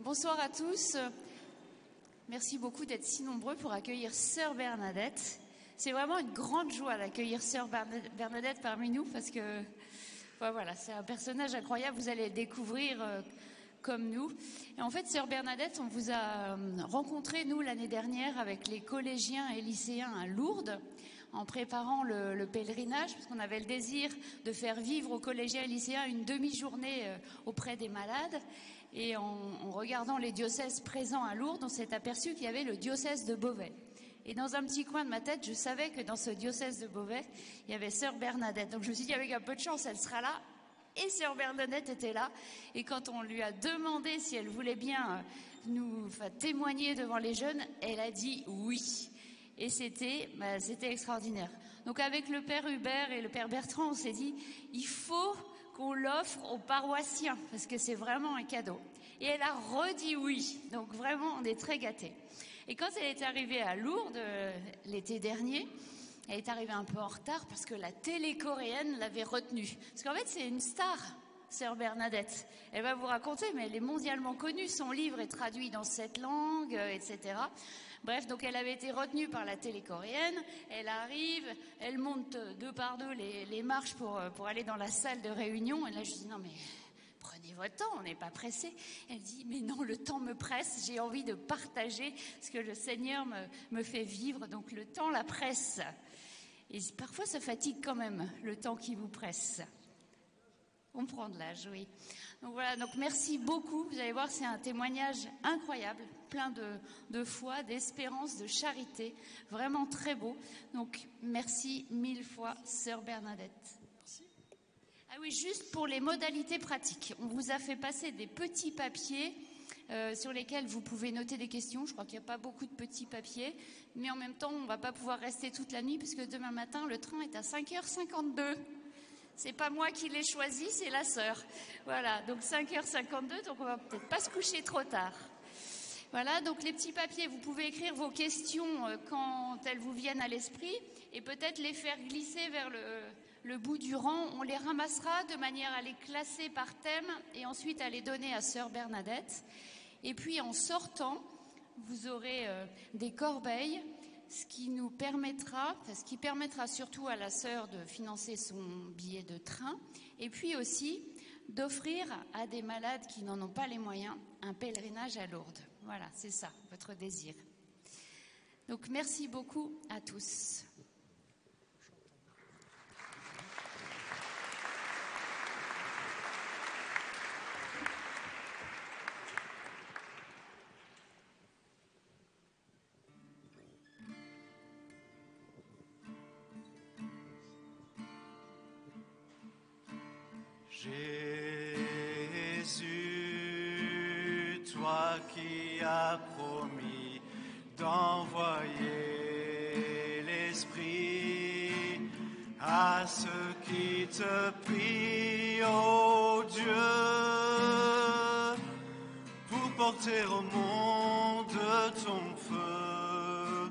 Bonsoir à tous. Merci beaucoup d'être si nombreux pour accueillir Sœur Bernadette. C'est vraiment une grande joie d'accueillir Sœur Bernadette parmi nous parce que voilà, c'est un personnage incroyable. Vous allez le découvrir comme nous. Et en fait, Sœur Bernadette, on vous a rencontré, nous, l'année dernière avec les collégiens et lycéens à Lourdes en préparant le pèlerinage, parce qu'on avait le désir de faire vivre aux collégiens et lycéens une demi-journée auprès des malades. Et en regardant les diocèses présents à Lourdes, on s'est aperçu qu'il y avait le diocèse de Beauvais. Et dans un petit coin de ma tête, je savais que dans ce diocèse de Beauvais, il y avait Sœur Bernadette. Donc je me suis dit, avec un peu de chance, elle sera là. Et Sœur Bernadette était là. Et quand on lui a demandé si elle voulait bien nous témoigner devant les jeunes, elle a dit oui. Et c'était extraordinaire. Donc avec le Père Hubert et le Père Bertrand, on s'est dit, il faut qu'on l'offre aux paroissiens, parce que c'est vraiment un cadeau. Et elle a redit oui. Donc vraiment, on est très gâtés. Et quand elle est arrivée à Lourdes l'été dernier, elle est arrivée un peu en retard parce que la télé coréenne l'avait retenue. Parce qu'en fait, c'est une star, Sœur Bernadette. Elle va vous raconter, mais elle est mondialement connue. Son livre est traduit dans 7 langues, etc. Bref, donc elle avait été retenue par la télé coréenne. Elle arrive, elle monte 2 par 2 les marches pour aller dans la salle de réunion. Et là, je dis non mais prenez votre temps, on n'est pas pressé. Elle dit mais non, le temps me presse. J'ai envie de partager ce que le Seigneur me fait vivre. Donc le temps la presse. Et parfois, ça fatigue quand même le temps qui vous presse. On prend de l'âge, oui. Donc voilà, donc merci beaucoup. Vous allez voir, c'est un témoignage incroyable, plein de foi, d'espérance, de charité. Vraiment très beau. Donc merci 1000 fois, Sœur Bernadette. Merci. Ah oui, juste pour les modalités pratiques. On vous a fait passer des petits papiers sur lesquels vous pouvez noter des questions. Je crois qu'il n'y a pas beaucoup de petits papiers. Mais en même temps, on ne va pas pouvoir rester toute la nuit puisque demain matin, le train est à 5h52. C'est pas moi qui l'ai choisi, c'est la sœur. Voilà, donc 5h52, donc on va peut-être pas se coucher trop tard. Voilà, donc les petits papiers, vous pouvez écrire vos questions quand elles vous viennent à l'esprit et peut-être les faire glisser vers le bout du rang. On les ramassera de manière à les classer par thème et ensuite à les donner à Sœur Bernadette. Et puis en sortant, vous aurez des corbeilles. Ce qui permettra surtout à la sœur de financer son billet de train et puis aussi d'offrir à des malades qui n'en ont pas les moyens un pèlerinage à Lourdes. Voilà, c'est ça, votre désir. Donc merci beaucoup à tous. Jésus, toi qui as promis d'envoyer l'Esprit à ceux qui te prient, ô Dieu, pour porter au monde ton feu.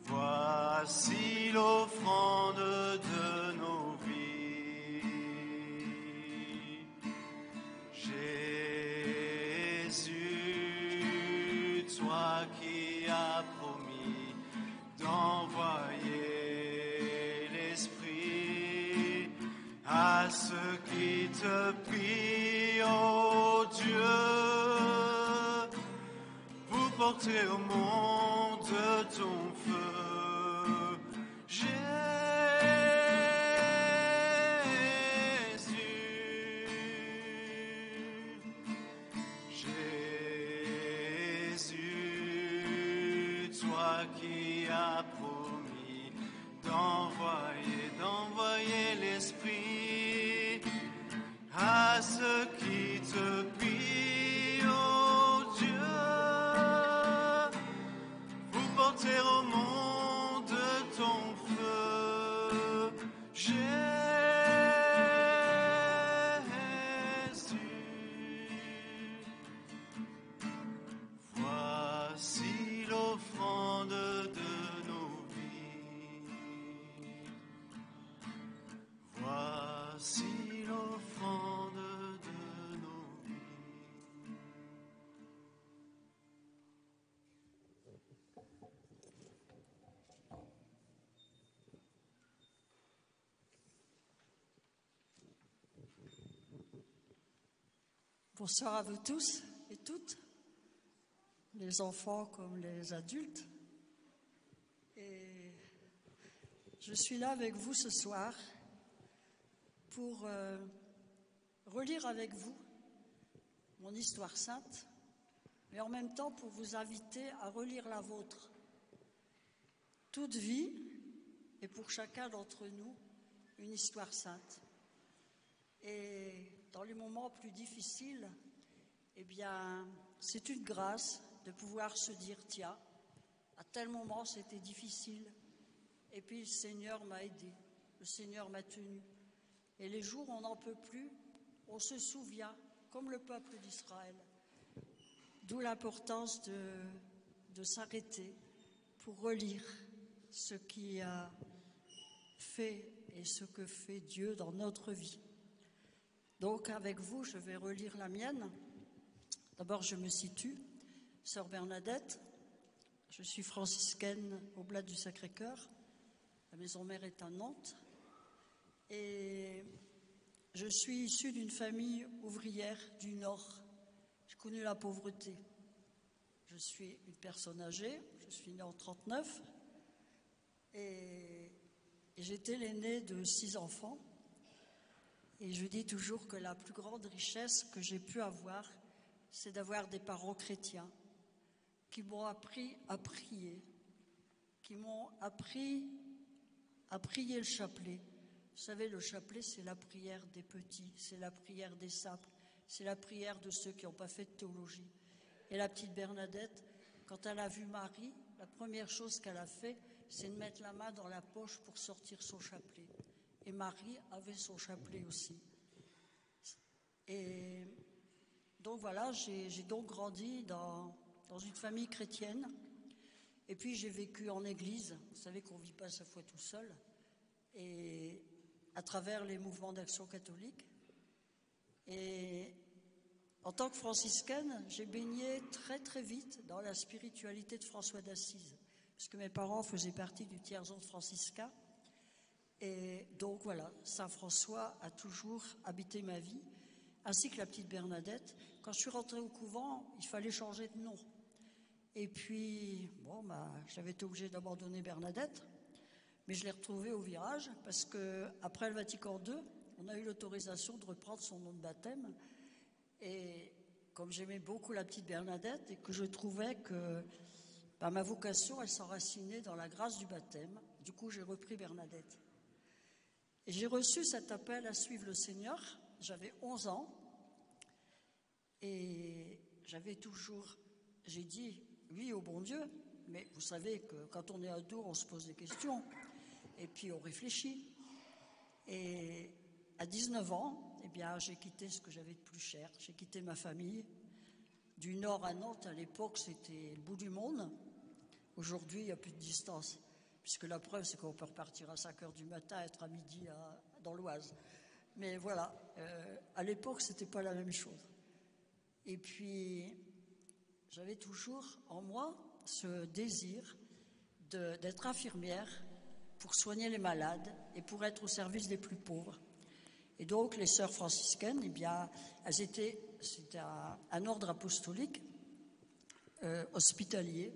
Voici l'offrande de nos vies. Jésus, toi qui as promis d'envoyer l'Esprit à ceux qui te prient, ô Dieu, pour porter au monde ton feu. Qui a promis d'envoyer l'Esprit à ceux qui te prient, ô Dieu, pour porter au monde ton feu. Voici l'offrande de nos vies. Voici l'offrande de nos vies. Bonsoir à vous tous et toutes, les enfants comme les adultes. Et je suis là avec vous ce soir pour relire avec vous mon histoire sainte, mais en même temps pour vous inviter à relire la vôtre. Toute vie est pour chacun d'entre nous une histoire sainte. Et dans les moments plus difficiles, eh bien, c'est une grâce de pouvoir se dire, tiens, à tel moment c'était difficile, et puis le Seigneur m'a aidé, le Seigneur m'a tenu. Et les jours où on n'en peut plus, on se souvient, comme le peuple d'Israël. D'où l'importance de s'arrêter pour relire ce qui a fait et ce que fait Dieu dans notre vie. Donc avec vous, je vais relire la mienne. D'abord, je me situe, sœur Bernadette. Je suis franciscaine au Blat du Sacré-Cœur. La maison mère est à Nantes. Et je suis issue d'une famille ouvrière du Nord. J'ai connu la pauvreté. Je suis une personne âgée. Je suis née en 1939. Et j'étais l'aînée de 6 enfants. Et je dis toujours que la plus grande richesse que j'ai pu avoir, c'est d'avoir des parents chrétiens qui m'ont appris à prier, qui m'ont appris à prier le chapelet. Vous savez, le chapelet, c'est la prière des petits, c'est la prière des simples, c'est la prière de ceux qui n'ont pas fait de théologie. Et la petite Bernadette, quand elle a vu Marie, la première chose qu'elle a fait, c'est de mettre la main dans la poche pour sortir son chapelet. Et Marie avait son chapelet aussi. Et donc voilà, j'ai donc grandi dans une famille chrétienne. Et puis j'ai vécu en église. Vous savez qu'on ne vit pas sa foi tout seul. Et à travers les mouvements d'action catholique. Et en tant que franciscaine, j'ai baigné très très vite dans la spiritualité de François d'Assise. Puisque mes parents faisaient partie du tiers-ordre franciscain. Et donc voilà, Saint François a toujours habité ma vie, ainsi que la petite Bernadette. Quand je suis rentrée au couvent, il fallait changer de nom. Et puis, j'avais été obligée d'abandonner Bernadette, mais je l'ai retrouvée au virage, parce qu'après le Vatican II, on a eu l'autorisation de reprendre son nom de baptême. Et comme j'aimais beaucoup la petite Bernadette, et que je trouvais que ma vocation, elle s'enracinait dans la grâce du baptême, du coup j'ai repris Bernadette. Et j'ai reçu cet appel à suivre le Seigneur. J'avais 11 ans et j'ai dit oui au bon Dieu, mais vous savez que quand on est ado, on se pose des questions et puis on réfléchit. Et à 19 ans, eh bien, j'ai quitté ce que j'avais de plus cher. J'ai quitté ma famille. Du Nord à Nantes, à l'époque, c'était le bout du monde. Aujourd'hui, il n'y a plus de distance. Puisque la preuve, c'est qu'on peut repartir à 5 heures du matin, être à midi dans l'Oise. Mais voilà, à l'époque, ce n'était pas la même chose. Et puis, j'avais toujours en moi ce désir d'être infirmière pour soigner les malades et pour être au service des plus pauvres. Et donc, les sœurs franciscaines, eh bien, c'était un ordre apostolique hospitalier.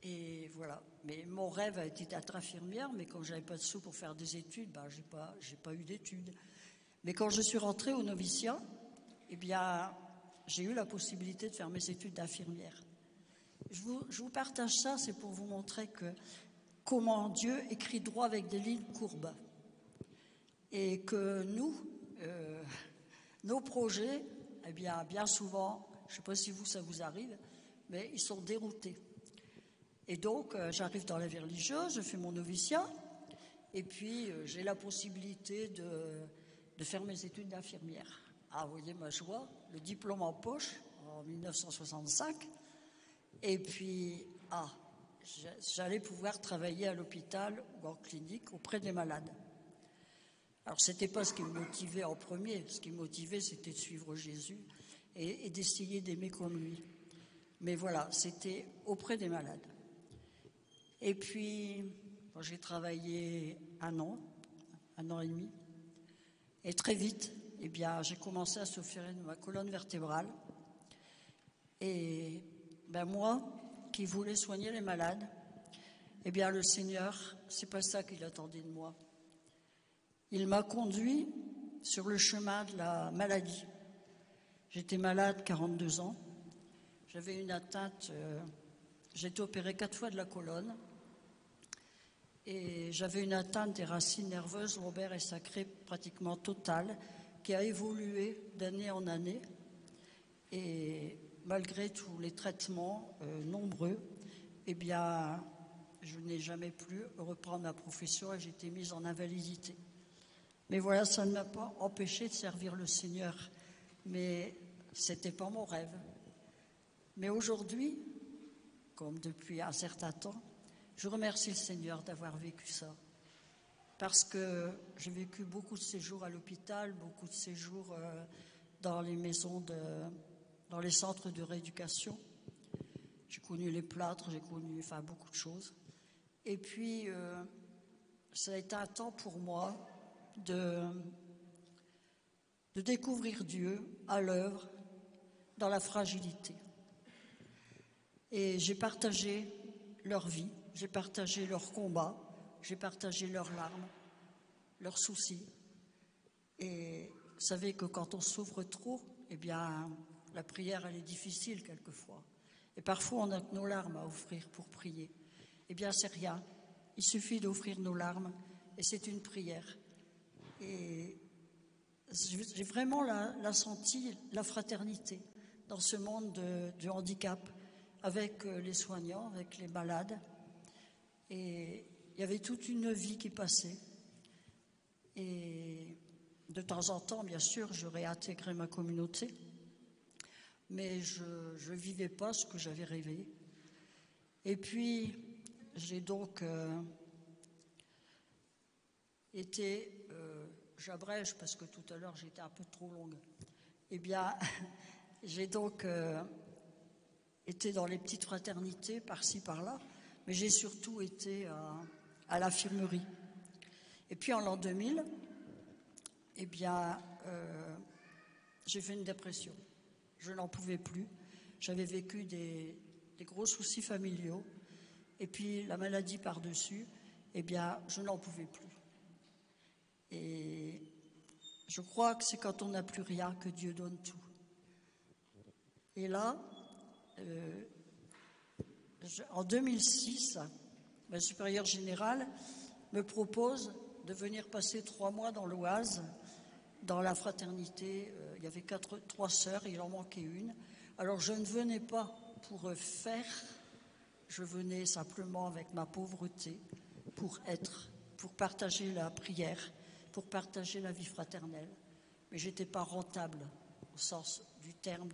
Et voilà. Mais mon rêve a été d'être infirmière, mais comme je n'avais pas de sous pour faire des études, j'ai pas eu d'études. Mais quand je suis rentrée au noviciat, eh bien, j'ai eu la possibilité de faire mes études d'infirmière. Je vous partage ça, c'est pour vous montrer comment Dieu écrit droit avec des lignes courbes. Et que nous, nos projets, eh bien souvent, je ne sais pas si ça vous arrive, mais ils sont déroutés. Et donc, j'arrive dans la vie religieuse, je fais mon noviciat, et puis j'ai la possibilité de faire mes études d'infirmière. Ah, vous voyez ma joie, le diplôme en poche, en 1965, et puis, j'allais pouvoir travailler à l'hôpital ou en clinique auprès des malades. Alors, ce n'était pas ce qui me motivait en premier, ce qui me motivait, c'était de suivre Jésus et d'essayer d'aimer comme lui. Mais voilà, c'était auprès des malades. Et puis, j'ai travaillé un an et demi. Et très vite, eh bien, j'ai commencé à souffrir de ma colonne vertébrale. Et moi, qui voulais soigner les malades, eh bien, le Seigneur, c'est pas ça qu'il attendait de moi. Il m'a conduit sur le chemin de la maladie. J'étais malade 42 ans. J'avais une atteinte, j'ai été opérée 4 fois de la colonne. Et j'avais une atteinte des racines nerveuses lombaires et sacrées pratiquement totale, qui a évolué d'année en année. Et malgré tous les traitements nombreux, eh bien, je n'ai jamais pu reprendre ma profession et j'ai été mise en invalidité. Mais voilà, ça ne m'a pas empêché de servir le Seigneur. Mais ce n'était pas mon rêve. Mais aujourd'hui, comme depuis un certain temps, je remercie le Seigneur d'avoir vécu ça. Parce que j'ai vécu beaucoup de séjours à l'hôpital, beaucoup de séjours dans les maisons, dans les centres de rééducation. J'ai connu les plâtres, j'ai connu beaucoup de choses. Et puis, ça a été un temps pour moi de découvrir Dieu à l'œuvre dans la fragilité. Et j'ai partagé leur vie, j'ai partagé leurs combats, j'ai partagé leurs larmes, leurs soucis. Et vous savez que quand on souffre trop, eh bien, la prière, elle est difficile quelquefois. Et parfois, on a nos larmes à offrir pour prier. Eh bien, c'est rien. Il suffit d'offrir nos larmes et c'est une prière. Et j'ai vraiment senti la fraternité dans ce monde du handicap, avec les soignants, avec les malades. Et il y avait toute une vie qui passait. Et de temps en temps, bien sûr, je réintégrais ma communauté. Mais je ne vivais pas ce que j'avais rêvé. Et puis, j'ai donc été... j'abrège parce que tout à l'heure, j'étais un peu trop longue. Eh bien, j'ai donc... été dans les petites fraternités par-ci, par-là, mais j'ai surtout été à l'infirmerie. Et puis en l'an 2000, eh bien, j'ai fait une dépression. Je n'en pouvais plus. J'avais vécu des gros soucis familiaux. Et puis la maladie par-dessus, eh bien, je n'en pouvais plus. Et je crois que c'est quand on n'a plus rien que Dieu donne tout. Et là, en 2006, ma supérieure générale me propose de venir passer 3 mois dans l'Oise, dans la fraternité. Il y avait 3 sœurs, il en manquait une. Alors je ne venais pas pour faire, je venais simplement avec ma pauvreté pour partager la prière, pour partager la vie fraternelle. Mais je n'étais pas rentable au sens du terme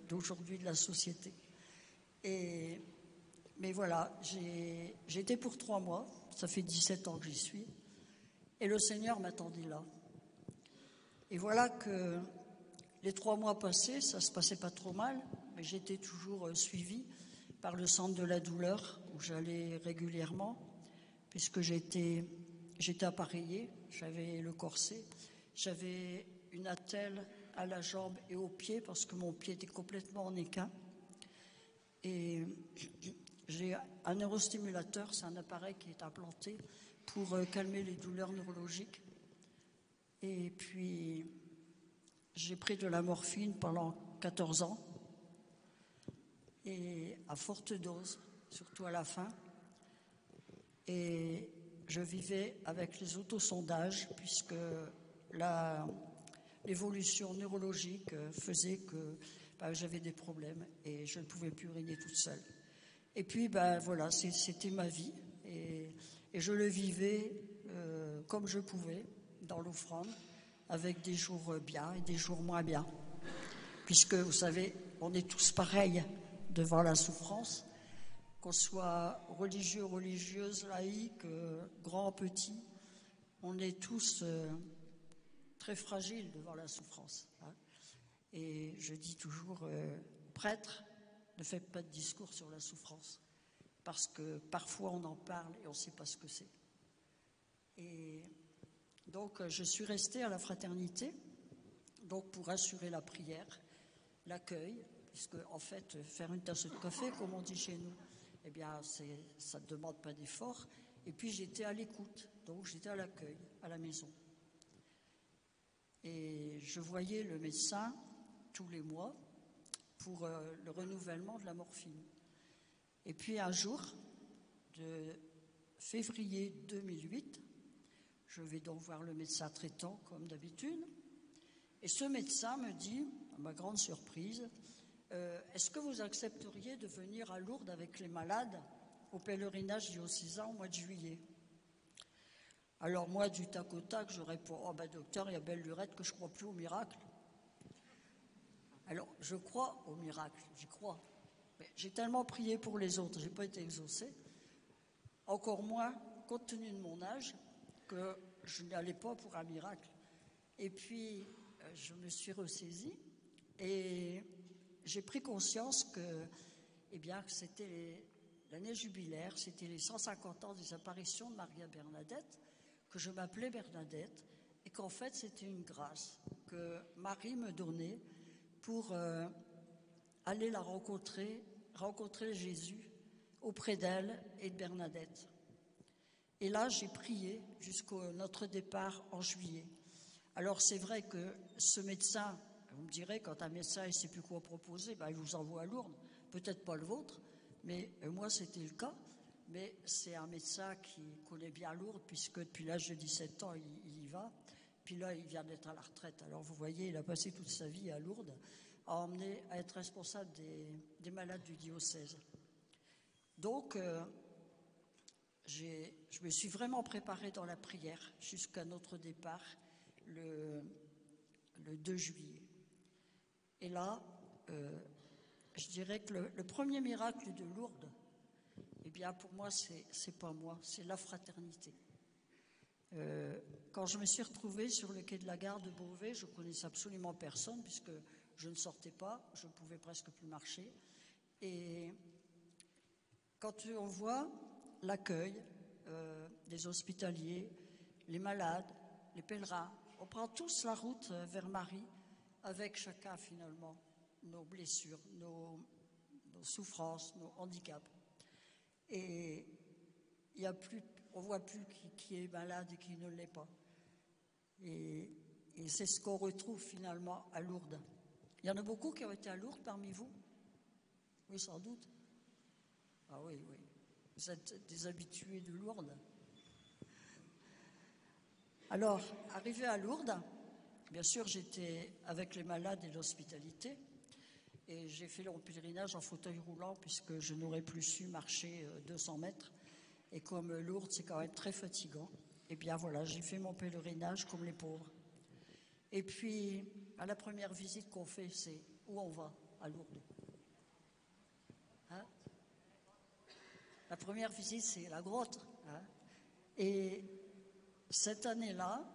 d'aujourd'hui de la société. Mais voilà, j'ai été pour 3 mois, ça fait 17 ans que j'y suis, et le Seigneur m'attendait là. Et voilà que les 3 mois passés, ça se passait pas trop mal, mais j'étais toujours suivie par le centre de la douleur, où j'allais régulièrement, puisque j'étais appareillée, j'avais le corset, j'avais une attelle à la jambe et au pied parce que mon pied était complètement en équin. Et j'ai un neurostimulateur, c'est un appareil qui est implanté pour calmer les douleurs neurologiques. Et puis, j'ai pris de la morphine pendant 14 ans, et à forte dose, surtout à la fin. Et je vivais avec les autosondages, puisque l'évolution neurologique faisait que j'avais des problèmes et je ne pouvais plus uriner toute seule. Et puis, voilà, c'était ma vie. Et je le vivais comme je pouvais, dans l'offrande, avec des jours bien et des jours moins bien. Puisque, vous savez, on est tous pareils devant la souffrance, qu'on soit religieux, religieuse, laïque, grand, petit, on est tous très fragiles devant la souffrance. Et je dis toujours, prêtre, ne faites pas de discours sur la souffrance, parce que parfois on en parle et on ne sait pas ce que c'est. Et donc je suis restée à la fraternité donc pour assurer la prière, l'accueil, puisque en fait, faire une tasse de café, comme on dit chez nous, eh bien, ça ne demande pas d'effort. Et puis j'étais à l'écoute, donc j'étais à l'accueil, à la maison. Et je voyais le médecin tous les mois pour le renouvellement de la morphine. Et puis un jour, de février 2008, je vais donc voir le médecin traitant comme d'habitude. Et ce médecin me dit, à ma grande surprise, est-ce que vous accepteriez de venir à Lourdes avec les malades au pèlerinage diocésain au mois de juillet? Alors moi, du tac au tac, je réponds, oh ben docteur, il y a belle lurette que je ne crois plus au miracle. Alors, je crois au miracle, j'y crois. Mais j'ai tellement prié pour les autres, je n'ai pas été exaucée. Encore moins, compte tenu de mon âge, que je n'allais pas pour un miracle. Et puis, je me suis ressaisie et j'ai pris conscience que, que c'était l'année jubilaire, c'était les 150 ans des apparitions de Maria Bernadette, que je m'appelais Bernadette, et qu'en fait, c'était une grâce que Marie me donnait pour aller la rencontrer Jésus auprès d'elle et de Bernadette. Et là, j'ai prié jusqu'à notre départ en juillet. Alors, c'est vrai que ce médecin, vous me direz, quand un médecin ne sait plus quoi proposer, il vous envoie à Lourdes, peut-être pas le vôtre, mais moi, c'était le cas. Mais c'est un médecin qui connaît bien Lourdes, puisque depuis l'âge de 17 ans, il y va. Puis là, il vient d'être à la retraite. Alors, vous voyez, il a passé toute sa vie à Lourdes, à être responsable des malades du diocèse. Donc, je me suis vraiment préparée dans la prière jusqu'à notre départ, le 2 juillet. Et là, je dirais que le premier miracle de Lourdes, pour moi, c'est pas moi, c'est la fraternité. Quand je me suis retrouvée sur le quai de la gare de Beauvais, je ne connaissais absolument personne puisque je ne sortais pas, je ne pouvais presque plus marcher. Et quand on voit l'accueil des hospitaliers, les malades, les pèlerins, on prend tous la route vers Marie avec chacun finalement nos blessures, nos souffrances, nos handicaps. Et on ne voit plus qui est malade et qui ne l'est pas. Et c'est ce qu'on retrouve finalement à Lourdes. Il y en a beaucoup qui ont été à Lourdes parmi vous? Oui, sans doute. Ah oui. Vous êtes des habitués de Lourdes. Alors, arrivé à Lourdes, bien sûr, j'étais avec les malades et l'hospitalité. Et j'ai fait mon pèlerinage en fauteuil roulant puisque je n'aurais plus su marcher 200 mètres. Et comme Lourdes, c'est quand même très fatigant, j'ai fait mon pèlerinage comme les pauvres. Et puis, à la première visite qu'on fait, c'est où on va à Lourdes. Hein? La première visite, c'est la grotte. Hein? Et cette année-là,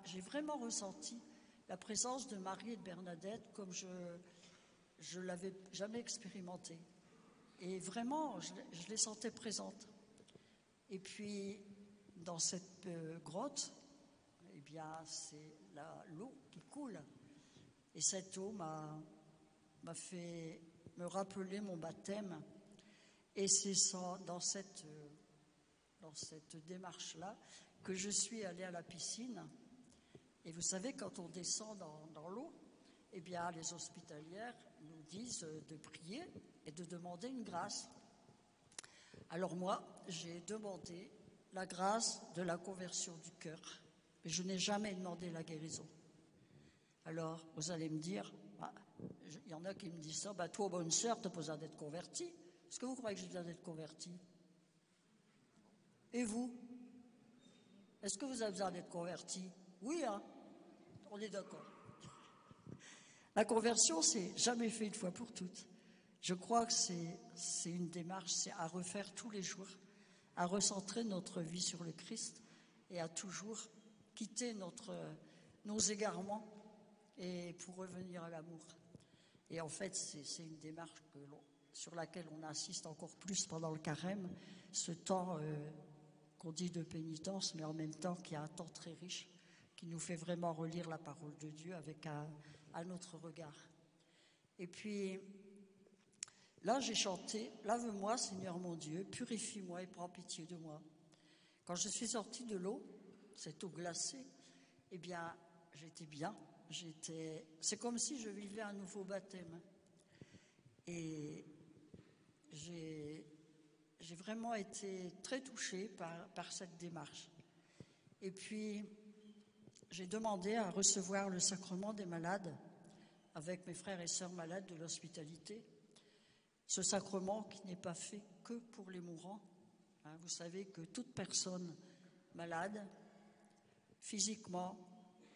j'ai vraiment ressenti la présence de Marie et de Bernadette comme je l'avais jamais expérimenté. Et vraiment, je les sentais présentes. Et puis, dans cette grotte, c'est l'eau qui coule. Et cette eau m'a fait me rappeler mon baptême. Et c'est dans cette démarche-là que je suis allée à la piscine. Et vous savez, quand on descend dans l'eau, les hospitalières nous disent de prier et de demander une grâce. Alors moi, j'ai demandé la grâce de la conversion du cœur, mais je n'ai jamais demandé la guérison. Alors, vous allez me dire, il y en a qui me disent ça, toi, bonne sœur, tu n'as pas besoin d'être convertie. Est-ce que vous croyez que j'ai besoin d'être convertie? Et vous? Est-ce que vous avez besoin d'être convertie? Oui, hein? On est d'accord. La conversion, c'est jamais fait une fois pour toutes. Je crois que c'est une démarche, c'est à refaire tous les jours, à recentrer notre vie sur le Christ et à toujours quitter nos égarements et pour revenir à l'amour. Et en fait, c'est une démarche sur laquelle on insiste encore plus pendant le carême, ce temps qu'on dit de pénitence, mais en même temps qui est un temps très riche, qui nous fait vraiment relire la parole de Dieu avec un autre regard. Et puis, là, j'ai chanté « Lave-moi, Seigneur mon Dieu, purifie-moi et prends pitié de moi ». Quand je suis sortie de l'eau, cette eau glacée, eh bien, j'étais bien. C'est comme si je vivais un nouveau baptême. Et j'ai vraiment été très touchée par cette démarche. Et puis, j'ai demandé à recevoir le sacrement des malades avec mes frères et sœurs malades de l'hospitalité. Ce sacrement qui n'est pas fait que pour les mourants. Vous savez que toute personne malade, physiquement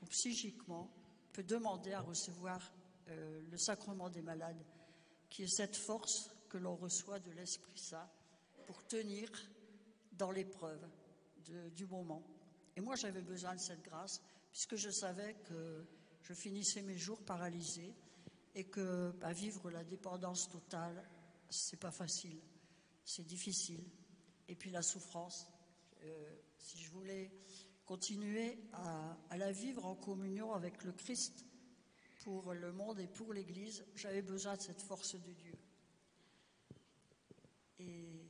ou psychiquement, peut demander à recevoir le sacrement des malades, qui est cette force que l'on reçoit de l'Esprit Saint pour tenir dans l'épreuve du moment. Et moi, j'avais besoin de cette grâce, puisque je savais que je finissais mes jours paralysés et que vivre la dépendance totale, c'est pas facile, c'est difficile. Et puis la souffrance, si je voulais continuer à la vivre en communion avec le Christ pour le monde et pour l'Église, j'avais besoin de cette force de Dieu. Et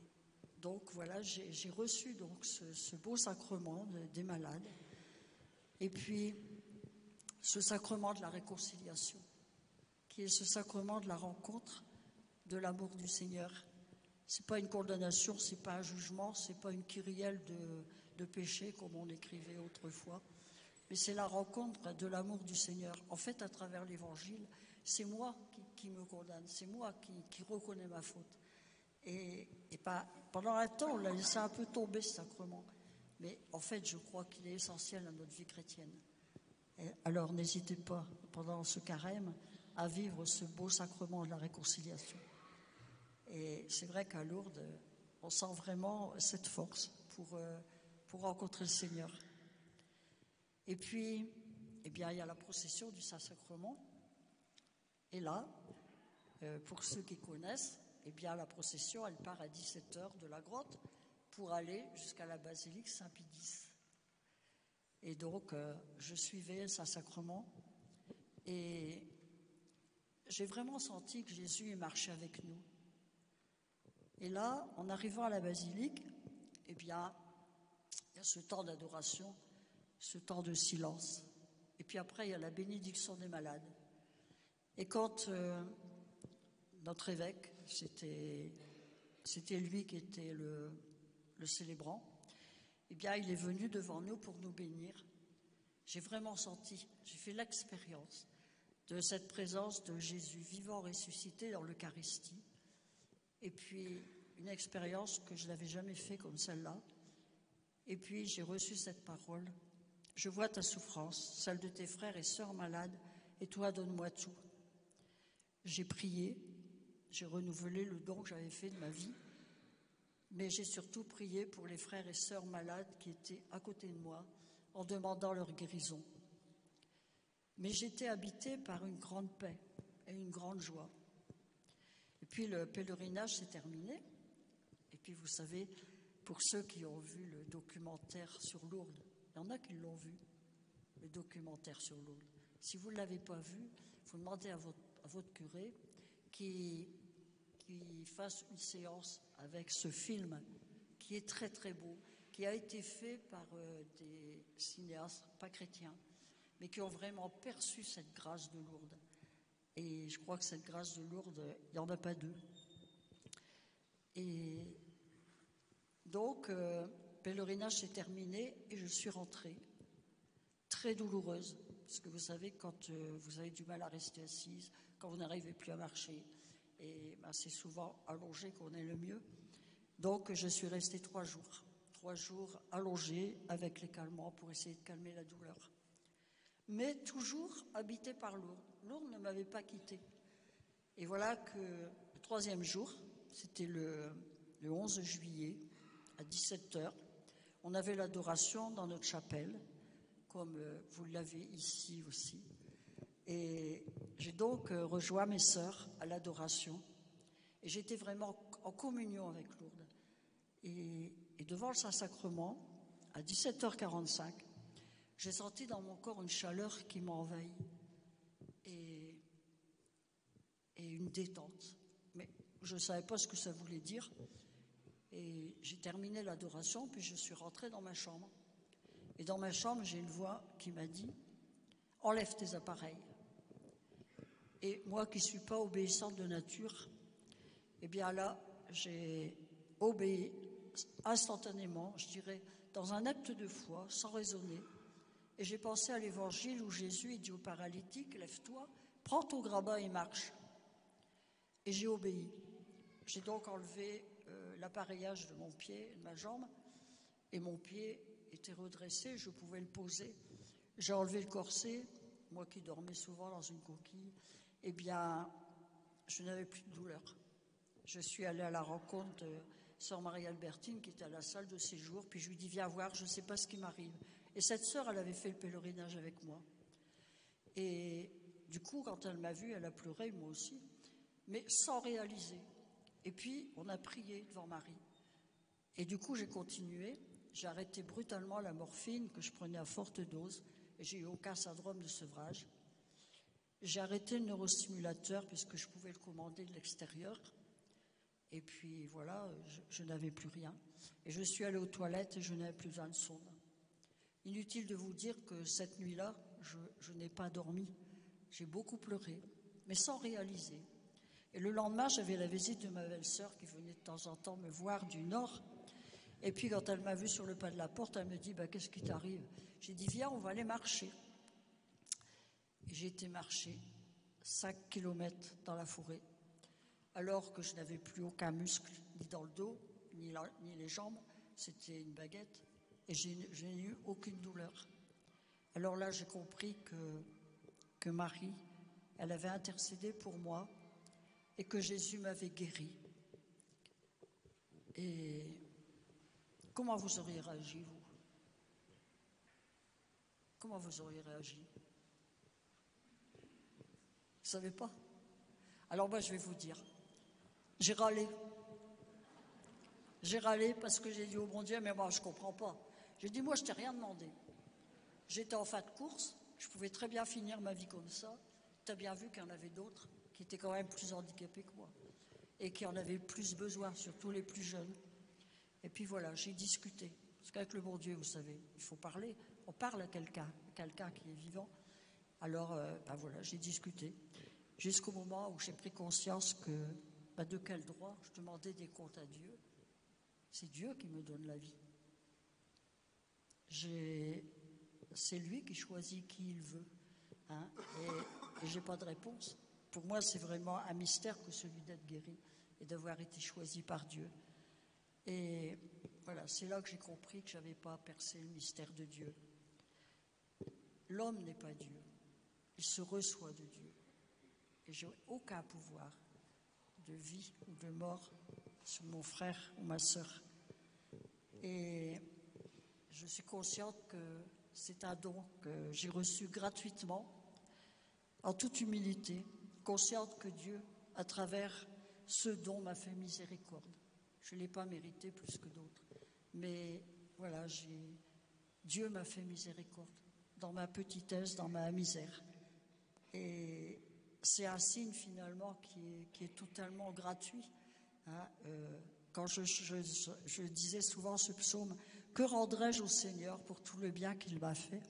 donc voilà, j'ai reçu donc ce beau sacrement des malades. Et puis ce sacrement de la réconciliation, qui est ce sacrement de la rencontre, de l'amour du Seigneur. C'est pas une condamnation, c'est pas un jugement, c'est pas une kyrielle de péché comme on écrivait autrefois, mais c'est la rencontre de l'amour du Seigneur. En fait, à travers l'Évangile, c'est moi qui me condamne, c'est moi qui reconnais ma faute. Et pendant un temps, on l'a laissé un peu tomber ce sacrement, mais en fait, je crois qu'il est essentiel à notre vie chrétienne. Alors, n'hésitez pas, pendant ce carême, à vivre ce beau sacrement de la réconciliation. Et c'est vrai qu'à Lourdes, on sent vraiment cette force pour rencontrer le Seigneur. Et puis, eh bien, il y a la procession du Saint-Sacrement. Et là, pour ceux qui connaissent, eh bien, la procession, elle part à 17h de la grotte pour aller jusqu'à la basilique Saint-Pie-X. Et donc, je suivais le Saint-Sacrement et j'ai vraiment senti que Jésus marchait avec nous. Et là, en arrivant à la basilique, eh bien, il y a ce temps d'adoration, ce temps de silence. Et puis après, il y a la bénédiction des malades. Et quand notre évêque, c'était lui qui était le célébrant, eh bien, il est venu devant nous pour nous bénir. J'ai vraiment senti, j'ai fait l'expérience de cette présence de Jésus vivant, ressuscité dans l'Eucharistie. Et puis, une expérience que je n'avais jamais fait comme celle-là. Et puis, j'ai reçu cette parole. Je vois ta souffrance, celle de tes frères et sœurs malades, et toi, donne-moi tout. J'ai prié, j'ai renouvelé le don que j'avais fait de ma vie, mais j'ai surtout prié pour les frères et sœurs malades qui étaient à côté de moi, en demandant leur guérison. Mais j'étais habitée par une grande paix et une grande joie. Et puis le pèlerinage s'est terminé. Et puis vous savez, pour ceux qui ont vu le documentaire sur Lourdes, il y en a qui l'ont vu, le documentaire sur Lourdes. Si vous ne l'avez pas vu, il faut demander à votre curé qui fasse une séance avec ce film qui est très très beau, qui a été fait par des cinéastes pas chrétiens, mais qui ont vraiment perçu cette grâce de Lourdes. Et je crois que cette grâce de Lourdes, il n'y en a pas deux. Et donc, pèlerinage s'est terminé et je suis rentrée, très douloureuse, parce que vous savez, quand vous avez du mal à rester assise, quand vous n'arrivez plus à marcher, et c'est souvent allongé qu'on est le mieux. Donc, je suis restée 3 jours allongée avec les calmants pour essayer de calmer la douleur. Mais toujours habitée par Lourdes. Lourdes ne m'avait pas quittée. Et voilà que le 3e jour, c'était le 11 juillet, à 17h, on avait l'adoration dans notre chapelle, comme vous l'avez ici aussi. Et j'ai donc rejoint mes sœurs à l'adoration. Et j'étais vraiment en communion avec Lourdes. Et devant le Saint-Sacrement, à 17h45, j'ai senti dans mon corps une chaleur qui m'a envahi et une détente. Mais je ne savais pas ce que ça voulait dire. Et j'ai terminé l'adoration, puis je suis rentrée dans ma chambre. Et dans ma chambre, j'ai une voix qui m'a dit « Enlève tes appareils ». Et moi qui ne suis pas obéissante de nature, eh bien là, j'ai obéi instantanément, je dirais, dans un acte de foi, sans raisonner. Et j'ai pensé à l'évangile où Jésus dit au paralytique « Lève-toi, prends ton grabat et marche ». Et j'ai obéi. J'ai donc enlevé l'appareillage de mon pied, de ma jambe, et mon pied était redressé, je pouvais le poser. J'ai enlevé le corset, moi qui dormais souvent dans une coquille, eh bien, je n'avais plus de douleur. Je suis allée à la rencontre de sœur Marie-Albertine qui était à la salle de séjour, puis je lui dis « Viens voir, je ne sais pas ce qui m'arrive ». Et cette sœur, elle avait fait le pèlerinage avec moi. Et du coup, quand elle m'a vue, elle a pleuré, moi aussi, mais sans réaliser. Et puis, on a prié devant Marie. Et du coup, j'ai continué. J'ai arrêté brutalement la morphine que je prenais à forte dose. Et j'ai eu aucun syndrome de sevrage. J'ai arrêté le neurostimulateur puisque je pouvais le commander de l'extérieur. Et puis, voilà, je n'avais plus rien. Et je suis allée aux toilettes et je n'avais plus besoin de sonde. Inutile de vous dire que cette nuit-là, je n'ai pas dormi. J'ai beaucoup pleuré, mais sans réaliser. Et le lendemain, j'avais la visite de ma belle-sœur qui venait de temps en temps me voir du Nord. Et puis, quand elle m'a vue sur le pas de la porte, elle me dit « Qu'est-ce qui t'arrive ?» J'ai dit « Viens, on va aller marcher. » Et j'ai été marcher 5 kilomètres dans la forêt, alors que je n'avais plus aucun muscle, ni dans le dos, ni les jambes. C'était une baguette. Et je n'ai eu aucune douleur. Alors là, j'ai compris que Marie, elle avait intercédé pour moi et que Jésus m'avait guéri. Et comment vous auriez réagi, vous? Comment vous auriez réagi? Vous ne savez pas? Alors moi, je vais vous dire. J'ai râlé. J'ai râlé parce que j'ai dit au bon Dieu, mais moi, je ne comprends pas. J'ai dit, moi, je t'ai rien demandé. J'étais en fin de course, je pouvais très bien finir ma vie comme ça. Tu as bien vu qu'il y en avait d'autres qui étaient quand même plus handicapés que moi et qui en avaient plus besoin, surtout les plus jeunes. Et puis voilà, j'ai discuté. Parce qu'avec le bon Dieu, vous savez, il faut parler. On parle à quelqu'un qui est vivant. Alors, voilà, j'ai discuté. Jusqu'au moment où j'ai pris conscience que, de quel droit je demandais des comptes à Dieu. C'est Dieu qui me donne la vie. C'est lui qui choisit qui il veut. Et je n'ai pas de réponse. Pour moi, c'est vraiment un mystère que celui d'être guéri et d'avoir été choisi par Dieu. Et voilà, c'est là que j'ai compris que je n'avais pas percé le mystère de Dieu. L'homme n'est pas Dieu. Il se reçoit de Dieu. Et je n'ai aucun pouvoir de vie ou de mort sur mon frère ou ma sœur. Et je suis consciente que c'est un don que j'ai reçu gratuitement, en toute humilité, consciente que Dieu, à travers ce don, m'a fait miséricorde. Je ne l'ai pas mérité plus que d'autres. Mais voilà, Dieu m'a fait miséricorde dans ma petitesse, dans ma misère. Et c'est un signe finalement qui est totalement gratuit. Quand je disais souvent ce psaume, que rendrais-je au Seigneur pour tout le bien qu'il m'a fait?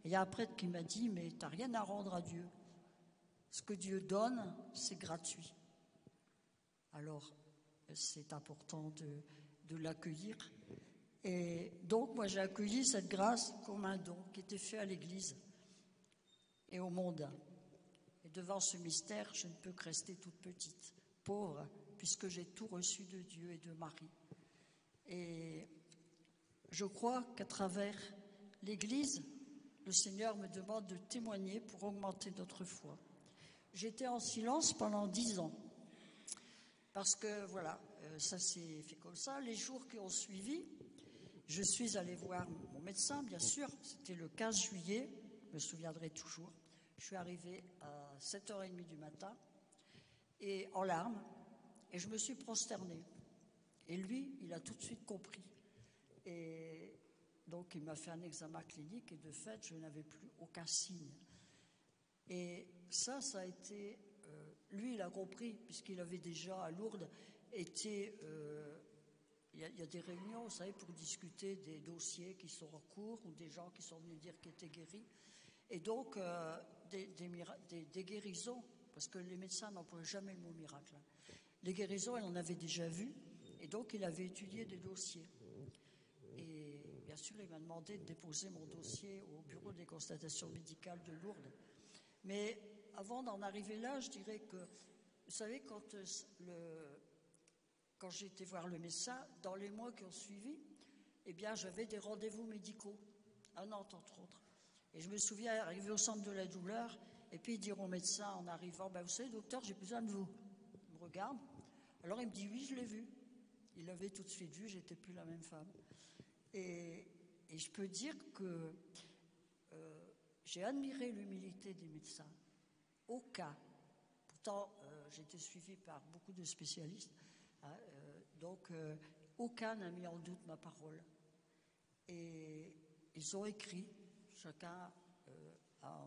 Et il y a un prêtre qui m'a dit, mais tu n'as rien à rendre à Dieu. Ce que Dieu donne, c'est gratuit. Alors, c'est important de l'accueillir. Et donc, moi, j'ai accueilli cette grâce comme un don qui était fait à l'Église et au monde. Et devant ce mystère, je ne peux que rester toute petite, pauvre, puisque j'ai tout reçu de Dieu et de Marie. Et je crois qu'à travers l'Église, le Seigneur me demande de témoigner pour augmenter notre foi. J'étais en silence pendant 10 ans, parce que voilà, ça s'est fait comme ça. Les jours qui ont suivi, je suis allée voir mon médecin, bien sûr, c'était le 15 juillet, je me souviendrai toujours. Je suis arrivée à 7h30 du matin, et en larmes, et je me suis prosternée. Et lui, il a tout de suite compris. Et donc il m'a fait un examen clinique et de fait, je n'avais plus aucun signe. Et ça a été... lui, il a compris, puisqu'il avait déjà à Lourdes été... il y a des réunions, vous savez, pour discuter des dossiers qui sont en cours ou des gens qui sont venus dire qu'ils étaient guéris. Et donc, des guérisons, parce que les médecins n'emploient jamais le mot miracle. Les guérisons, il en avait déjà vu, et donc il avait étudié des dossiers. Et bien sûr, il m'a demandé de déposer mon dossier au bureau des constatations médicales de Lourdes. Mais avant d'en arriver là, je dirais que, vous savez, quand j'ai été voir le médecin, dans les mois qui ont suivi, eh bien, j'avais des rendez-vous médicaux, à Nantes, entre autres. Et je me souviens arriver au centre de la douleur, et puis dire au médecin en arrivant, vous savez, docteur, j'ai besoin de vous. Il me regarde. Alors il me dit, oui, je l'ai vu. Il l'avait tout de suite vu, j'étais plus la même femme. Et je peux dire que j'ai admiré l'humilité des médecins. Aucun. Pourtant, j'ai été suivie par beaucoup de spécialistes. Hein, donc, aucun n'a mis en doute ma parole. Et ils ont écrit, chacun,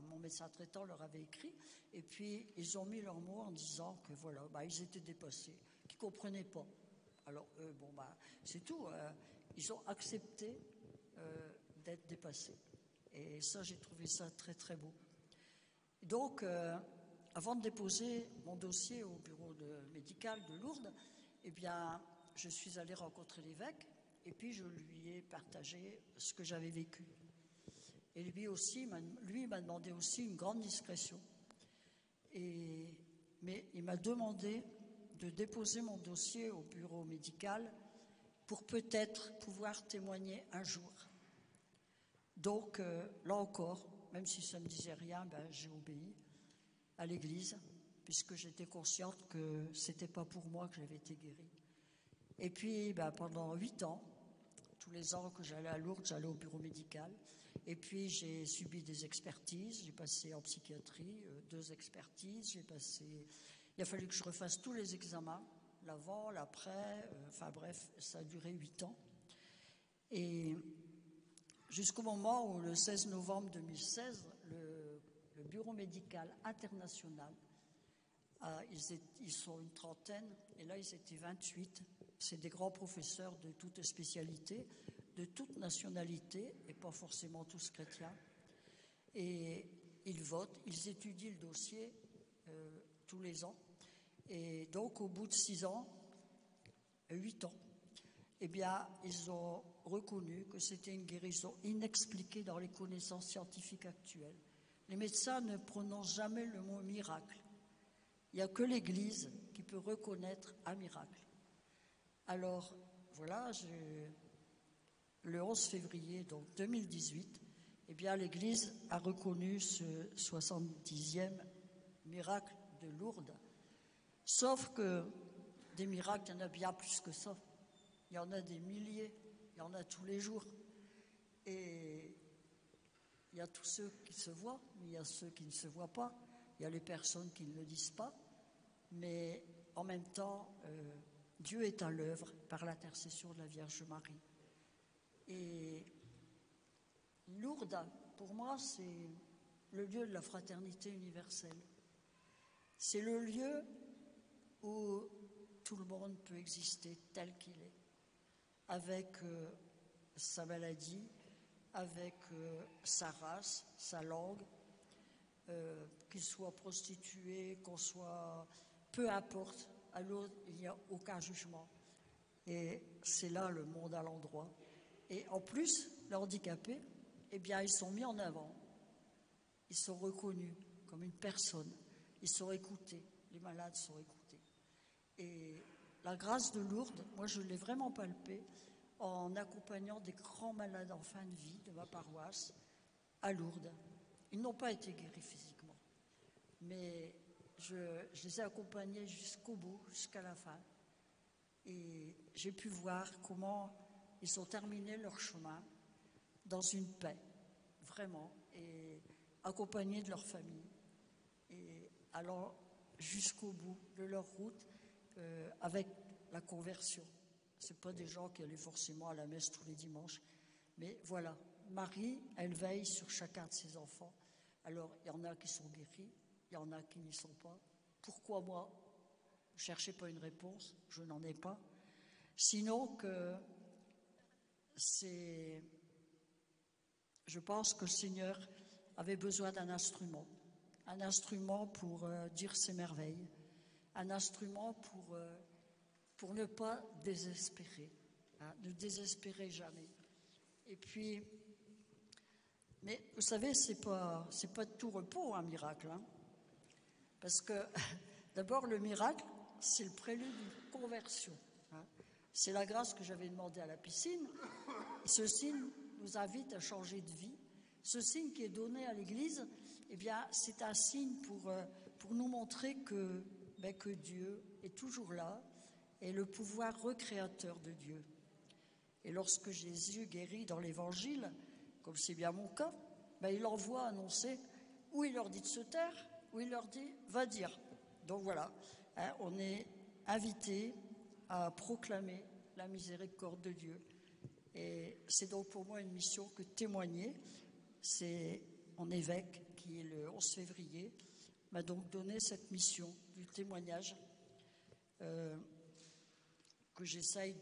mon médecin traitant leur avait écrit, et puis ils ont mis leurs mots en disant que voilà, ils étaient dépassés, qu'ils ne comprenaient pas. Alors, c'est tout. Ils ont accepté d'être dépassés. Et ça, j'ai trouvé ça très, très beau. Donc, avant de déposer mon dossier au bureau médical de Lourdes, eh bien, je suis allée rencontrer l'évêque et puis je lui ai partagé ce que j'avais vécu. Et lui aussi, il m'a demandé aussi une grande discrétion. Mais il m'a demandé de déposer mon dossier au bureau médical pour peut-être pouvoir témoigner un jour. Donc, là encore, même si ça ne me disait rien, j'ai obéi à l'Église, puisque j'étais consciente que ce n'était pas pour moi que j'avais été guérie. Et puis, pendant 8 ans, tous les ans que j'allais à Lourdes, j'allais au bureau médical. Et puis, j'ai subi des expertises. J'ai passé en psychiatrie 2 expertises. Il a fallu que je refasse tous les examens, l'avant, l'après. Bref, ça a duré 8 ans. Et jusqu'au moment où, le 16 novembre 2016, le bureau médical international, ils sont une trentaine, et là, ils étaient 28. C'est des grands professeurs de toutes spécialités, de toute nationalité, et pas forcément tous chrétiens. Et ils votent, ils étudient le dossier tous les ans. Et donc, au bout de 6 ans, 8 ans, eh bien, ils ont reconnu que c'était une guérison inexpliquée dans les connaissances scientifiques actuelles. Les médecins ne prononcent jamais le mot miracle. Il n'y a que l'Église qui peut reconnaître un miracle. Alors, voilà, le 11 février donc 2018, eh bien, l'Église a reconnu ce 70e miracle de Lourdes. Sauf que des miracles, il y en a bien plus que ça. Il y en a des milliers, il y en a tous les jours. Et il y a tous ceux qui se voient, mais il y a ceux qui ne se voient pas. Il y a les personnes qui ne le disent pas. Mais en même temps, Dieu est à l'œuvre par l'intercession de la Vierge Marie. Et Lourdes, pour moi, c'est le lieu de la fraternité universelle. C'est le lieu où tout le monde peut exister tel qu'il est, avec sa maladie, avec sa race, sa langue, qu'il soit prostitué, qu'on soit... Peu importe, à l'autre, il n'y a aucun jugement. Et c'est là le monde à l'endroit. Et en plus, les handicapés, eh bien, ils sont mis en avant. Ils sont reconnus comme une personne. Ils sont écoutés. Les malades sont écoutés. Et la grâce de Lourdes, moi, je l'ai vraiment palpée en accompagnant des grands malades en fin de vie de ma paroisse à Lourdes. Ils n'ont pas été guéris physiquement, mais je les ai accompagnés jusqu'au bout, jusqu'à la fin. Et j'ai pu voir comment ils ont terminé leur chemin dans une paix, vraiment, et accompagnés de leur famille, et allant jusqu'au bout de leur route avec la conversion. Ce n'est pas des gens qui allaient forcément à la messe tous les dimanches, Mais voilà, Marie, elle veille sur chacun de ses enfants. Alors, il y en a qui sont guéris, il y en a qui n'y sont pas. Pourquoi moi? Ne cherchez pas une réponse, je n'en ai pas. Sinon que je pense que le Seigneur avait besoin d'un instrument pour dire ses merveilles, un instrument pour ne pas désespérer, hein, ne désespérer jamais. Et puis, mais vous savez, c'est pas de tout repos un miracle, hein, parce que d'abord le miracle, c'est le prélude d'une conversion. Hein. C'est la grâce que j'avais demandée à la piscine. Et ce signe nous invite à changer de vie. Ce signe qui est donné à l'Église, eh bien, c'est un signe pour nous montrer que Dieu est toujours là et le pouvoir recréateur de Dieu. Et lorsque Jésus guérit dans l'Évangile, comme c'est bien mon cas, il envoie annoncer, ou il leur dit de se taire, ou il leur dit « va dire ». Donc voilà, hein, on est invité à proclamer la miséricorde de Dieu. Et c'est donc pour moi une mission que témoigner. C'est mon évêque qui, le 11 février, m'a donc donné cette mission du témoignage que j'essaye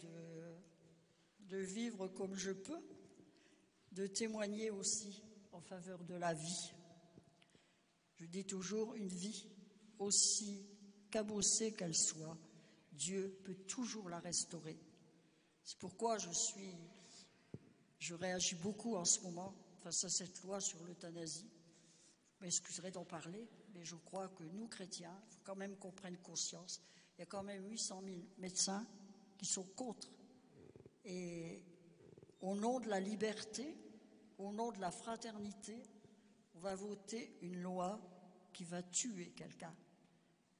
de vivre comme je peux, de témoigner aussi en faveur de la vie. Je dis toujours, une vie aussi cabossée qu'elle soit, Dieu peut toujours la restaurer. C'est pourquoi je réagis beaucoup en ce moment face à cette loi sur l'euthanasie. Je m'excuserai d'en parler, mais je crois que nous, chrétiens, il faut quand même qu'on prenne conscience. Il y a quand même 800 000 médecins qui sont contre. Et au nom de la liberté, au nom de la fraternité, on va voter une loi qui va tuer quelqu'un.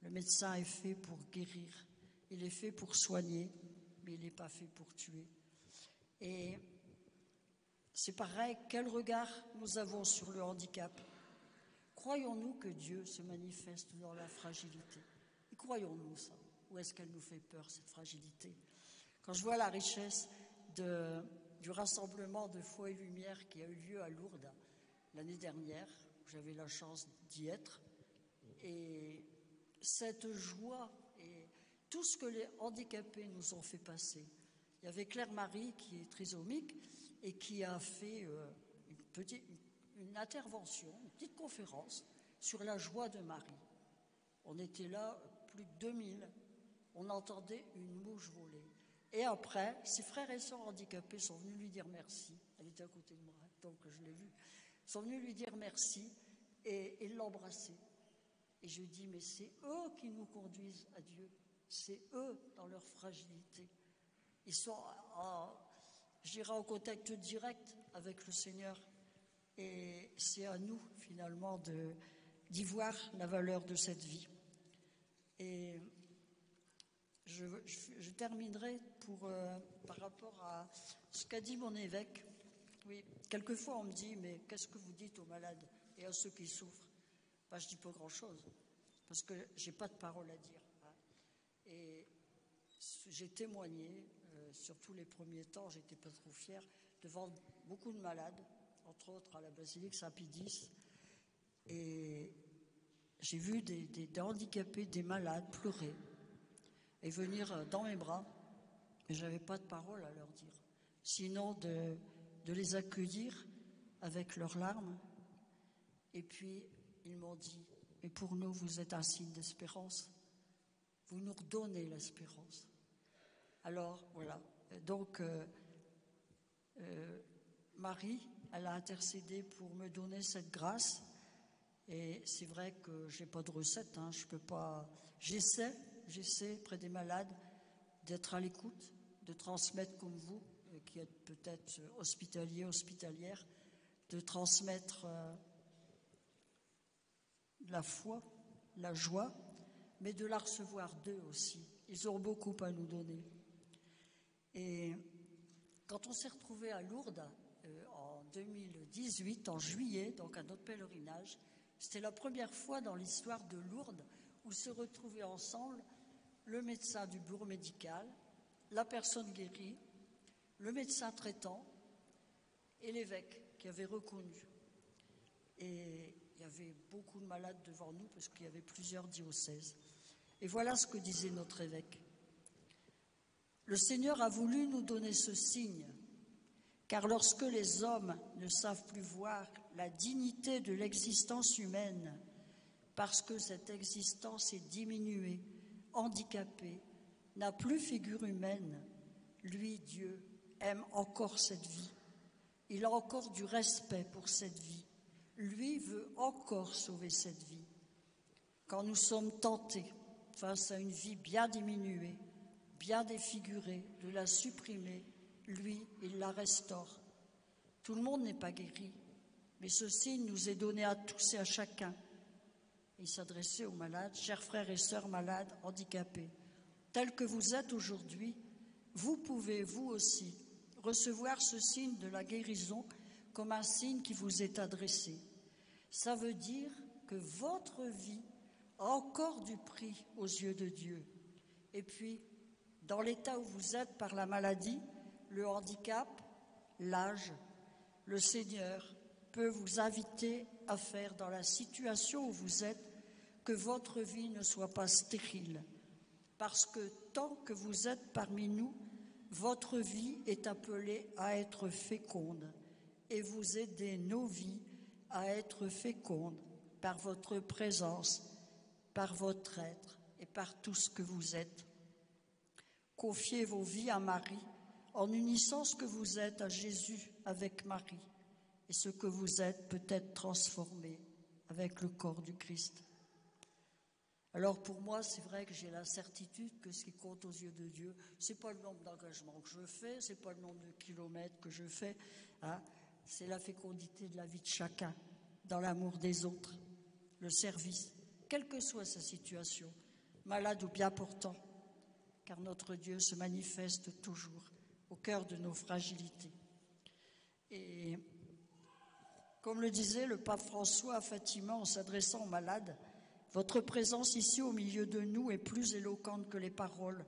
Le médecin est fait pour guérir, il est fait pour soigner, mais il n'est pas fait pour tuer. Et c'est pareil, quel regard nous avons sur le handicap? Croyons-nous que Dieu se manifeste dans la fragilité? Et croyons-nous ça? Ou est-ce qu'elle nous fait peur, cette fragilité? Quand je vois la richesse du rassemblement de Foi et Lumière qui a eu lieu à Lourdes l'année dernière, où j'avais la chance d'y être, et cette joie et tout ce que les handicapés nous ont fait passer. Il y avait Claire-Marie qui est trisomique et qui a fait une intervention, une petite conférence sur la joie de Marie. On était là, plus de 2000, on entendait une mouche voler. Et après, ses frères et sœurs handicapés sont venus lui dire merci. Elle était à côté de moi, donc je l'ai vue. Ils sont venus lui dire merci et l'embrasser. Et je dis, mais c'est eux qui nous conduisent à Dieu. C'est eux dans leur fragilité. Ils sont, je dirais, en contact direct avec le Seigneur. Et c'est à nous, finalement, d'y voir la valeur de cette vie. Et je terminerai par rapport à ce qu'a dit mon évêque. Oui, quelquefois on me dit, mais qu'est-ce que vous dites aux malades et à ceux qui souffrent? Je dis pas grand-chose, parce que j'ai pas de parole à dire. Hein. Et j'ai témoigné, surtout les premiers temps, j'étais pas trop fière, devant beaucoup de malades, entre autres à la basilique Saint-Pie-X, et j'ai vu des handicapés, des malades pleurer et venir dans mes bras, mais j'avais pas de parole à leur dire, sinon de les accueillir avec leurs larmes. Et puis ils m'ont dit, mais pour nous vous êtes un signe d'espérance, vous nous redonnez l'espérance. Alors voilà, donc Marie, elle a intercédé pour me donner cette grâce. Et c'est vrai que j'ai pas de recette, hein, je peux pas. J'essaie près des malades d'être à l'écoute, de transmettre comme vous, qui êtes peut-être hospitaliers, hospitalières, de transmettre la foi, la joie, mais de la recevoir d'eux aussi. Ils ont beaucoup à nous donner. Et quand on s'est retrouvés à Lourdes en 2018, en juillet, donc à notre pèlerinage, c'était la première fois dans l'histoire de Lourdes où se retrouvaient ensemble le médecin du bureau médical, la personne guérie, le médecin traitant et l'évêque qui avait reconnu. Et il y avait beaucoup de malades devant nous parce qu'il y avait plusieurs diocèses. Et voilà ce que disait notre évêque. Le Seigneur a voulu nous donner ce signe, car lorsque les hommes ne savent plus voir la dignité de l'existence humaine, parce que cette existence est diminuée, handicapée, n'a plus figure humaine, lui, Dieu, aime encore cette vie. Il a encore du respect pour cette vie. Lui veut encore sauver cette vie. Quand nous sommes tentés, face à une vie bien diminuée, bien défigurée, de la supprimer, lui, il la restaure. Tout le monde n'est pas guéri, mais ce signe nous est donné à tous et à chacun. Il s'adressait aux malades, chers frères et sœurs malades, handicapés. Tels que vous êtes aujourd'hui, vous pouvez, vous aussi, recevoir ce signe de la guérison comme un signe qui vous est adressé. Ça veut dire que votre vie a encore du prix aux yeux de Dieu. Et puis, dans l'état où vous êtes par la maladie, le handicap, l'âge, le Seigneur peut vous inviter à faire dans la situation où vous êtes que votre vie ne soit pas stérile. Parce que tant que vous êtes parmi nous, votre vie est appelée à être féconde et vous aidez nos vies à être fécondes par votre présence, par votre être et par tout ce que vous êtes. Confiez vos vies à Marie en unissant ce que vous êtes à Jésus avec Marie. Et ce que vous êtes peut être transformé avec le corps du Christ. Alors pour moi, c'est vrai que j'ai la certitude que ce qui compte aux yeux de Dieu, c'est pas le nombre d'engagements que je fais, c'est pas le nombre de kilomètres que je fais, hein, c'est la fécondité de la vie de chacun, dans l'amour des autres, le service, quelle que soit sa situation, malade ou bien portant, car notre Dieu se manifeste toujours au cœur de nos fragilités. Et comme le disait le pape François à Fatima en s'adressant aux malades, votre présence ici au milieu de nous est plus éloquente que les paroles.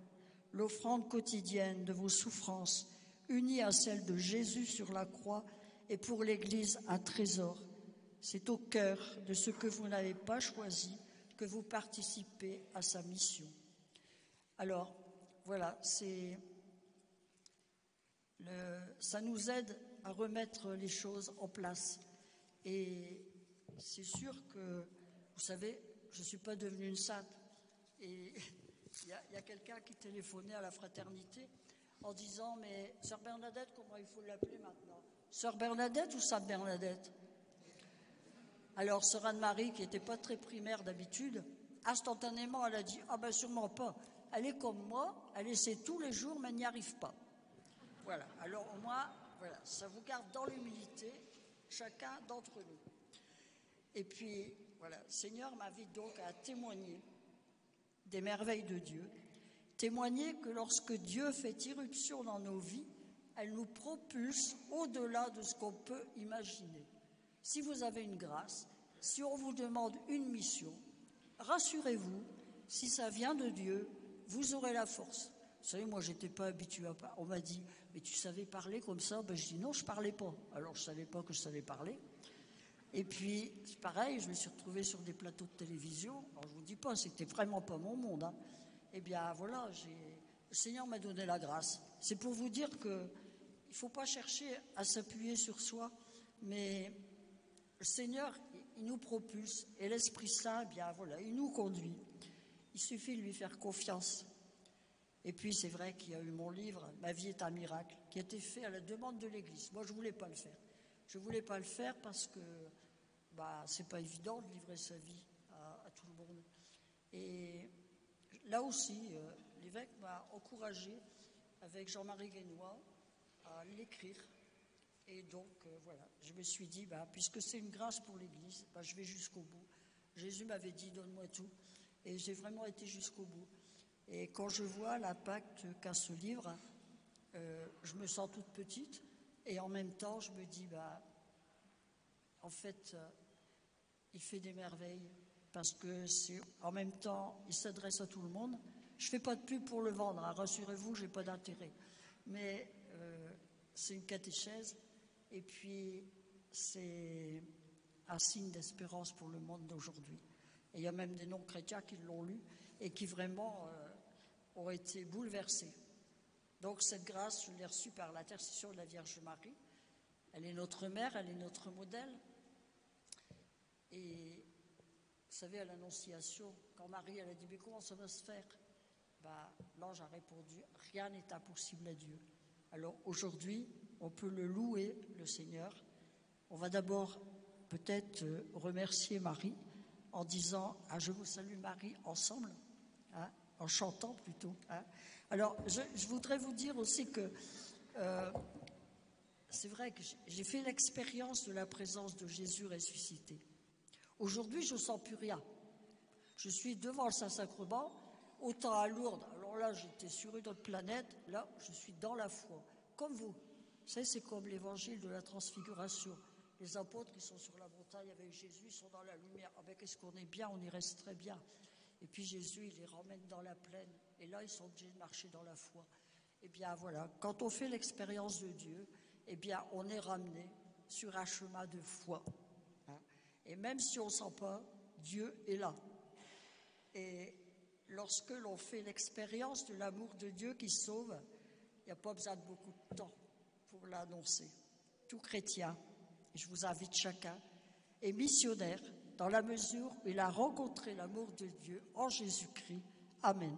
L'offrande quotidienne de vos souffrances, unie à celle de Jésus sur la croix, est pour l'Église un trésor. C'est au cœur de ce que vous n'avez pas choisi que vous participez à sa mission. Alors, voilà, ça nous aide à remettre les choses en place. Et c'est sûr que, vous savez, je ne suis pas devenue une sainte. Et il y a quelqu'un qui téléphonait à la fraternité en disant « Mais Sœur Bernadette, comment il faut l'appeler maintenant? Sœur Bernadette ou Sainte Bernadette ?» Alors, Sœur Anne-Marie, qui n'était pas très primaire d'habitude, instantanément, elle a dit « Ah ben sûrement pas. Elle est comme moi, elle essaie tous les jours, mais elle n'y arrive pas. » Voilà. Alors, au moins, voilà, ça vous garde dans l'humilité, chacun d'entre nous. Et puis, voilà, le Seigneur m'invite donc à témoigner des merveilles de Dieu, témoigner que lorsque Dieu fait irruption dans nos vies, elle nous propulse au-delà de ce qu'on peut imaginer. Si vous avez une grâce, si on vous demande une mission, rassurez-vous, si ça vient de Dieu, vous aurez la force. Vous savez, moi, je n'étais pas habituée à parler. On m'a dit, mais tu savais parler comme ça? Ben, je dis non, je ne parlais pas. Alors, je ne savais pas que je savais parler. Et puis, c'est pareil, je me suis retrouvée sur des plateaux de télévision. Alors, je ne vous dis pas, c'était vraiment pas mon monde. Hein. Eh bien, voilà, le Seigneur m'a donné la grâce. C'est pour vous dire qu'il ne faut pas chercher à s'appuyer sur soi, mais le Seigneur, il nous propulse. Et l'Esprit Saint, eh bien, voilà, il nous conduit. Il suffit de lui faire confiance. Et puis, c'est vrai qu'il y a eu mon livre, « Ma vie est un miracle », qui a été fait à la demande de l'Église. Moi, je ne voulais pas le faire. Je ne voulais pas le faire parce que c'est pas évident de livrer sa vie à tout le monde. Et là aussi, l'évêque m'a encouragé avec Jean-Marie Guénois à l'écrire. Et donc, voilà, je me suis dit, puisque c'est une grâce pour l'Église, je vais jusqu'au bout. Jésus m'avait dit, donne-moi tout. Et j'ai vraiment été jusqu'au bout. Et quand je vois l'impact qu'a ce livre, je me sens toute petite. Et en même temps, je me dis, en fait, il fait des merveilles. Parce que en même temps, il s'adresse à tout le monde. Je ne fais pas de pub pour le vendre, hein, rassurez-vous, je n'ai pas d'intérêt. Mais c'est une catéchèse. Et puis, c'est un signe d'espérance pour le monde d'aujourd'hui. Et il y a même des non-chrétiens qui l'ont lu et qui vraiment ont été bouleversés. Donc cette grâce, je l'ai reçue par l'intercession de la Vierge Marie. Elle est notre mère, elle est notre modèle. Et vous savez, à l'Annonciation, quand Marie elle a dit « Mais comment ça va se faire ?» L'ange a répondu « Rien n'est impossible à Dieu ». Alors aujourd'hui, on peut le louer, le Seigneur. On va d'abord peut-être remercier Marie en disant « Je vous salue Marie » ensemble, en chantant plutôt. Alors, je voudrais vous dire aussi que c'est vrai que j'ai fait l'expérience de la présence de Jésus ressuscité. Aujourd'hui, je ne sens plus rien. Je suis devant le Saint-Sacrement, autant à Lourdes. Alors là, j'étais sur une autre planète. Là, je suis dans la foi, comme vous. Vous savez, c'est comme l'évangile de la transfiguration. Les apôtres, ils sont sur la montagne avec Jésus, ils sont dans la lumière. Ah ben, qu'est-ce qu'on est bien, on y reste très bien. Et puis Jésus, il les ramène dans la plaine. Et là, ils sont obligés de marcher dans la foi. Eh bien, voilà, quand on fait l'expérience de Dieu, eh bien, on est ramené sur un chemin de foi. Et même si on ne sent pas, Dieu est là. Et lorsque l'on fait l'expérience de l'amour de Dieu qui sauve, il n'y a pas besoin de beaucoup de temps pour l'annoncer. Tout chrétien, et je vous invite chacun, est missionnaire dans la mesure où il a rencontré l'amour de Dieu en Jésus-Christ. Amen.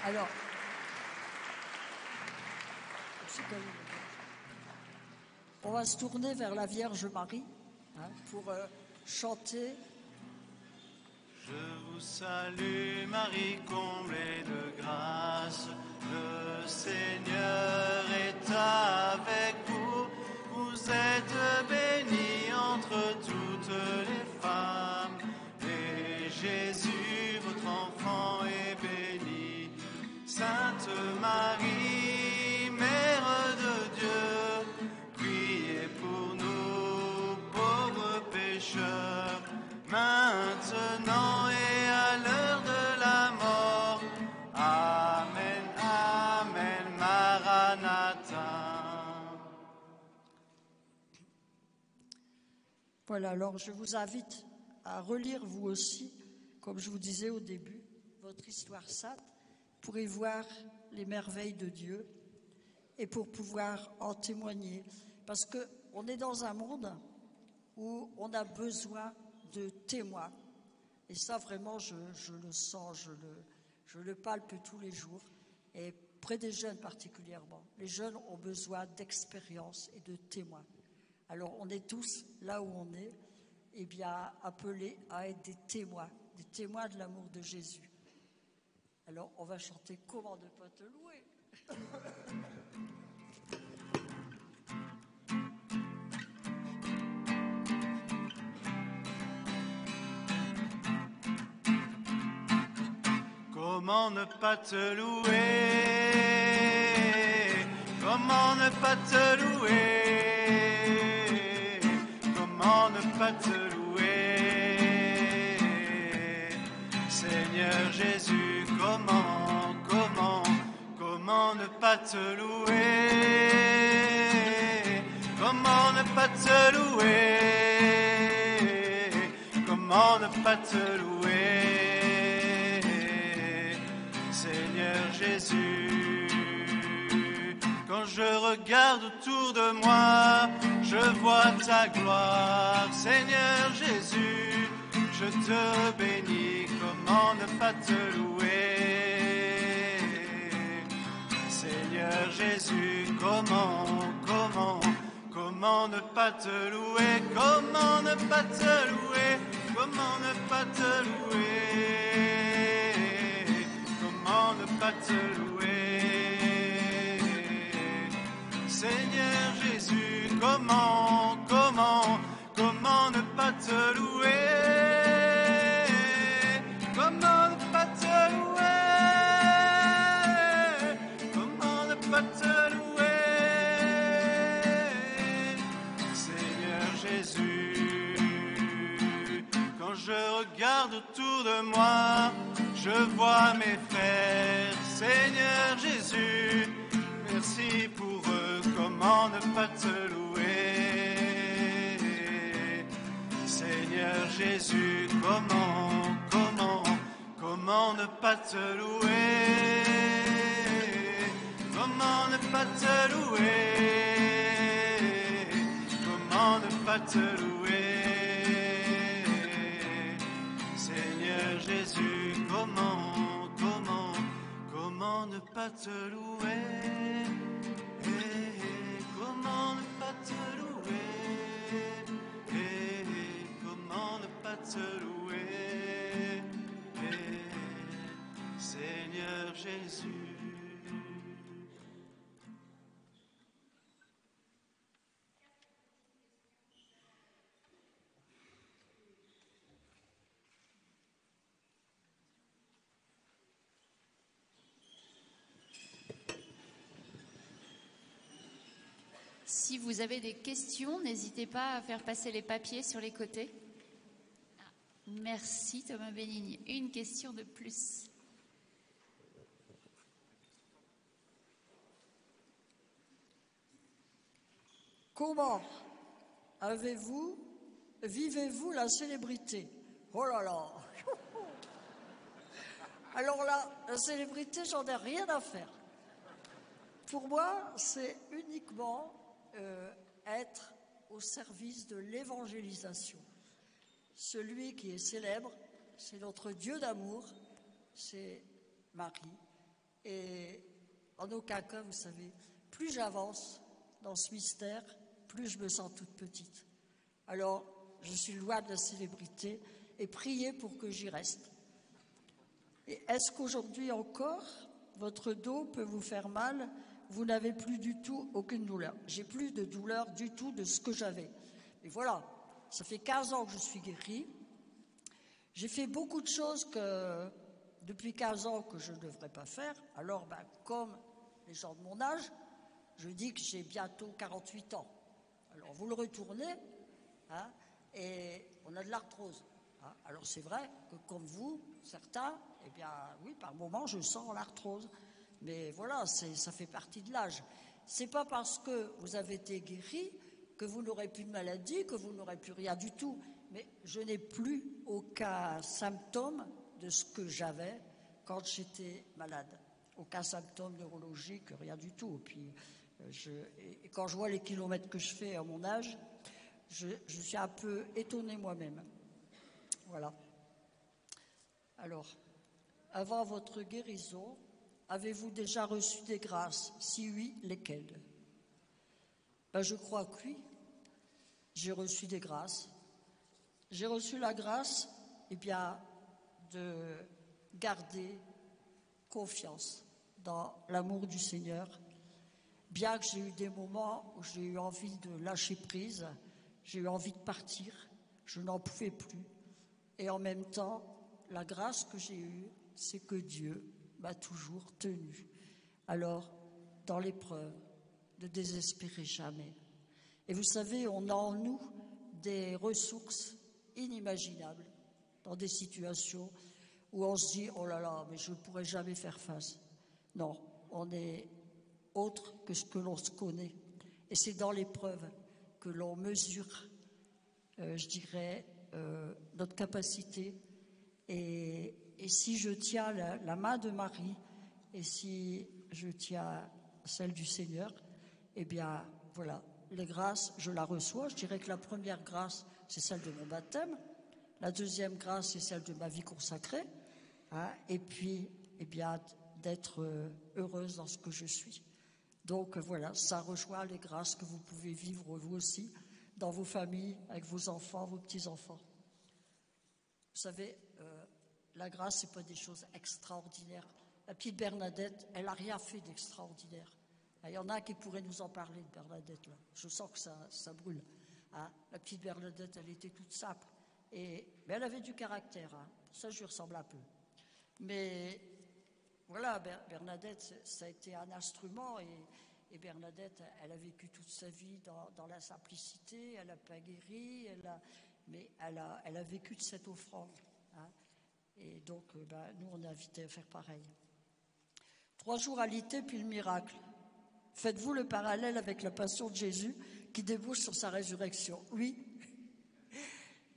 Alors, on va se tourner vers la Vierge Marie pour chanter. Je vous salue Marie, comblée de grâce, le Seigneur est avec vous. Vous êtes bénie entre toutes les femmes, et Jésus, votre enfant, est béni. Sainte Marie, Mère de Dieu, priez pour nous pauvres pécheurs, maintenant et à l'heure de la mort. Amen, Amen, Maranatha. Voilà, alors je vous invite à relire vous aussi, comme je vous disais au début, votre histoire sainte, pour y voir les merveilles de Dieu et pour pouvoir en témoigner. Parce qu'on est dans un monde où on a besoin de témoins. Et ça, vraiment, je le sens, je le palpe tous les jours. Et près des jeunes particulièrement. Les jeunes ont besoin d'expérience et de témoins. Alors, on est tous, là où on est, eh bien, appelés à être des témoins de l'amour de Jésus. Alors, on va chanter « Comment ne pas te louer ?» Comment ne pas te louer? Comment ne pas te louer? Comment ne pas te louer? Seigneur Jésus, comment ne pas te louer? Comment ne pas te louer? Comment ne pas te louer? Seigneur Jésus, quand je regarde autour de moi, je vois ta gloire. Seigneur Jésus, je te bénis, comment ne pas te louer? Seigneur Jésus, comment ne pas te louer? Comment ne pas te louer? Comment ne pas te louer? Comment ne pas te louer? Seigneur Jésus, comment ne pas te louer? Comment ne pas te louer? Comment ne pas te louer? Seigneur Jésus, regarde autour de moi, je vois mes frères, Seigneur Jésus, merci pour eux, comment ne pas te louer. Seigneur Jésus, comment ne pas te louer? Comment ne pas te louer? Comment ne pas te louer? Seigneur Jésus, comment ne pas te louer? Comment ne pas te louer? Comment ne pas te louer? Seigneur Jésus. Si vous avez des questions, n'hésitez pas à faire passer les papiers sur les côtés. Merci Thomas Bénigne. Une question de plus. Comment vivez-vous la célébrité? Oh là là. Alors là, la célébrité, j'en ai rien à faire. Pour moi, c'est uniquement être au service de l'évangélisation. Celui qui est célèbre, c'est notre Dieu d'amour, c'est Marie. Et en aucun cas, vous savez, plus j'avance dans ce mystère, plus je me sens toute petite. Alors, je suis loin de la célébrité et priez pour que j'y reste. Et est-ce qu'aujourd'hui encore, votre dos peut vous faire mal? Vous n'avez plus du tout aucune douleur. J'ai plus de douleur du tout de ce que j'avais. Et voilà, ça fait 15 ans que je suis guérie. J'ai fait beaucoup de choses depuis 15 ans que je ne devrais pas faire. Alors, comme les gens de mon âge, je dis que j'ai bientôt 48 ans. Alors, vous le retournez, hein, et on a de l'arthrose. Hein. Alors, c'est vrai que comme vous, certains, eh bien, oui, par moments, je sens l'arthrose. Mais voilà, ça fait partie de l'âge. C'est pas parce que vous avez été guéri que vous n'aurez plus de maladie, que vous n'aurez plus rien du tout. Mais je n'ai plus aucun symptôme de ce que j'avais quand j'étais malade. Aucun symptôme neurologique, rien du tout. Et puis, et quand je vois les kilomètres que je fais à mon âge, je suis un peu étonnée moi-même. Voilà. Alors, avant votre guérison, avez-vous déjà reçu des grâces? Si oui, lesquelles? Je crois que oui. J'ai reçu des grâces. J'ai reçu la grâce, de garder confiance dans l'amour du Seigneur. Bien que j'ai eu des moments où j'ai eu envie de lâcher prise, j'ai eu envie de partir, je n'en pouvais plus. Et en même temps, la grâce que j'ai eue, c'est que Dieu m'a toujours tenu. Alors, dans l'épreuve, ne désespérez jamais. Et vous savez, on a en nous des ressources inimaginables dans des situations où on se dit « Oh là là, mais je ne pourrais jamais faire face ». Non, on est autre que ce que l'on se connaît. Et c'est dans l'épreuve que l'on mesure, notre capacité. Et si je tiens la main de Marie, et si je tiens celle du Seigneur, eh bien, voilà, les grâces, je la reçois. Je dirais que la première grâce, c'est celle de mon baptême. La deuxième grâce, c'est celle de ma vie consacrée. Hein, et puis, eh bien, d'être heureuse dans ce que je suis. Donc, voilà, ça rejoint les grâces que vous pouvez vivre vous aussi, dans vos familles, avec vos enfants, vos petits-enfants. Vous savez, la grâce, ce n'est pas des choses extraordinaires. La petite Bernadette, elle n'a rien fait d'extraordinaire. Il y en a qui pourraient nous en parler de Bernadette, là. Je sens que ça brûle. Hein. La petite Bernadette, elle était toute simple. Mais elle avait du caractère. Hein. Pour ça, je lui ressemble un peu. Mais voilà, Bernadette, ça a été un instrument. Et Bernadette, elle a vécu toute sa vie dans la simplicité. Elle n'a pas guéri. Mais elle a vécu de cette offrande. Hein. Et donc, nous, on est invités à faire pareil. 3 jours alité, puis le miracle. Faites-vous le parallèle avec la passion de Jésus qui débouche sur sa résurrection? Oui.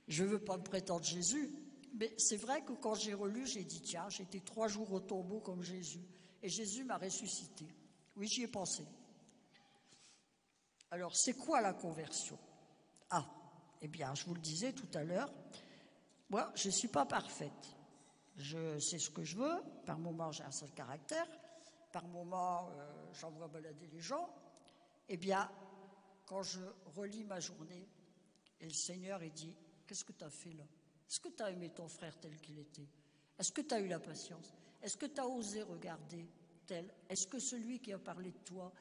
Je ne veux pas me prétendre Jésus, mais c'est vrai que quand j'ai relu, j'ai dit, tiens, j'étais 3 jours au tombeau comme Jésus. Et Jésus m'a ressuscité. Oui, j'y ai pensé. Alors, c'est quoi la conversion? Ah, eh bien, je vous le disais tout à l'heure, moi, je ne suis pas parfaite. Je sais ce que je veux. Par moments, j'ai un seul caractère. Par moments, j'envoie balader les gens. Eh bien, quand je relis ma journée, et le Seigneur, il dit, qu'est-ce que tu as fait là? Est-ce que tu as aimé ton frère tel qu'il était? Est-ce que tu as eu la patience? Est-ce que tu as osé regarder tel? Est-ce que celui qui a parlé de toi,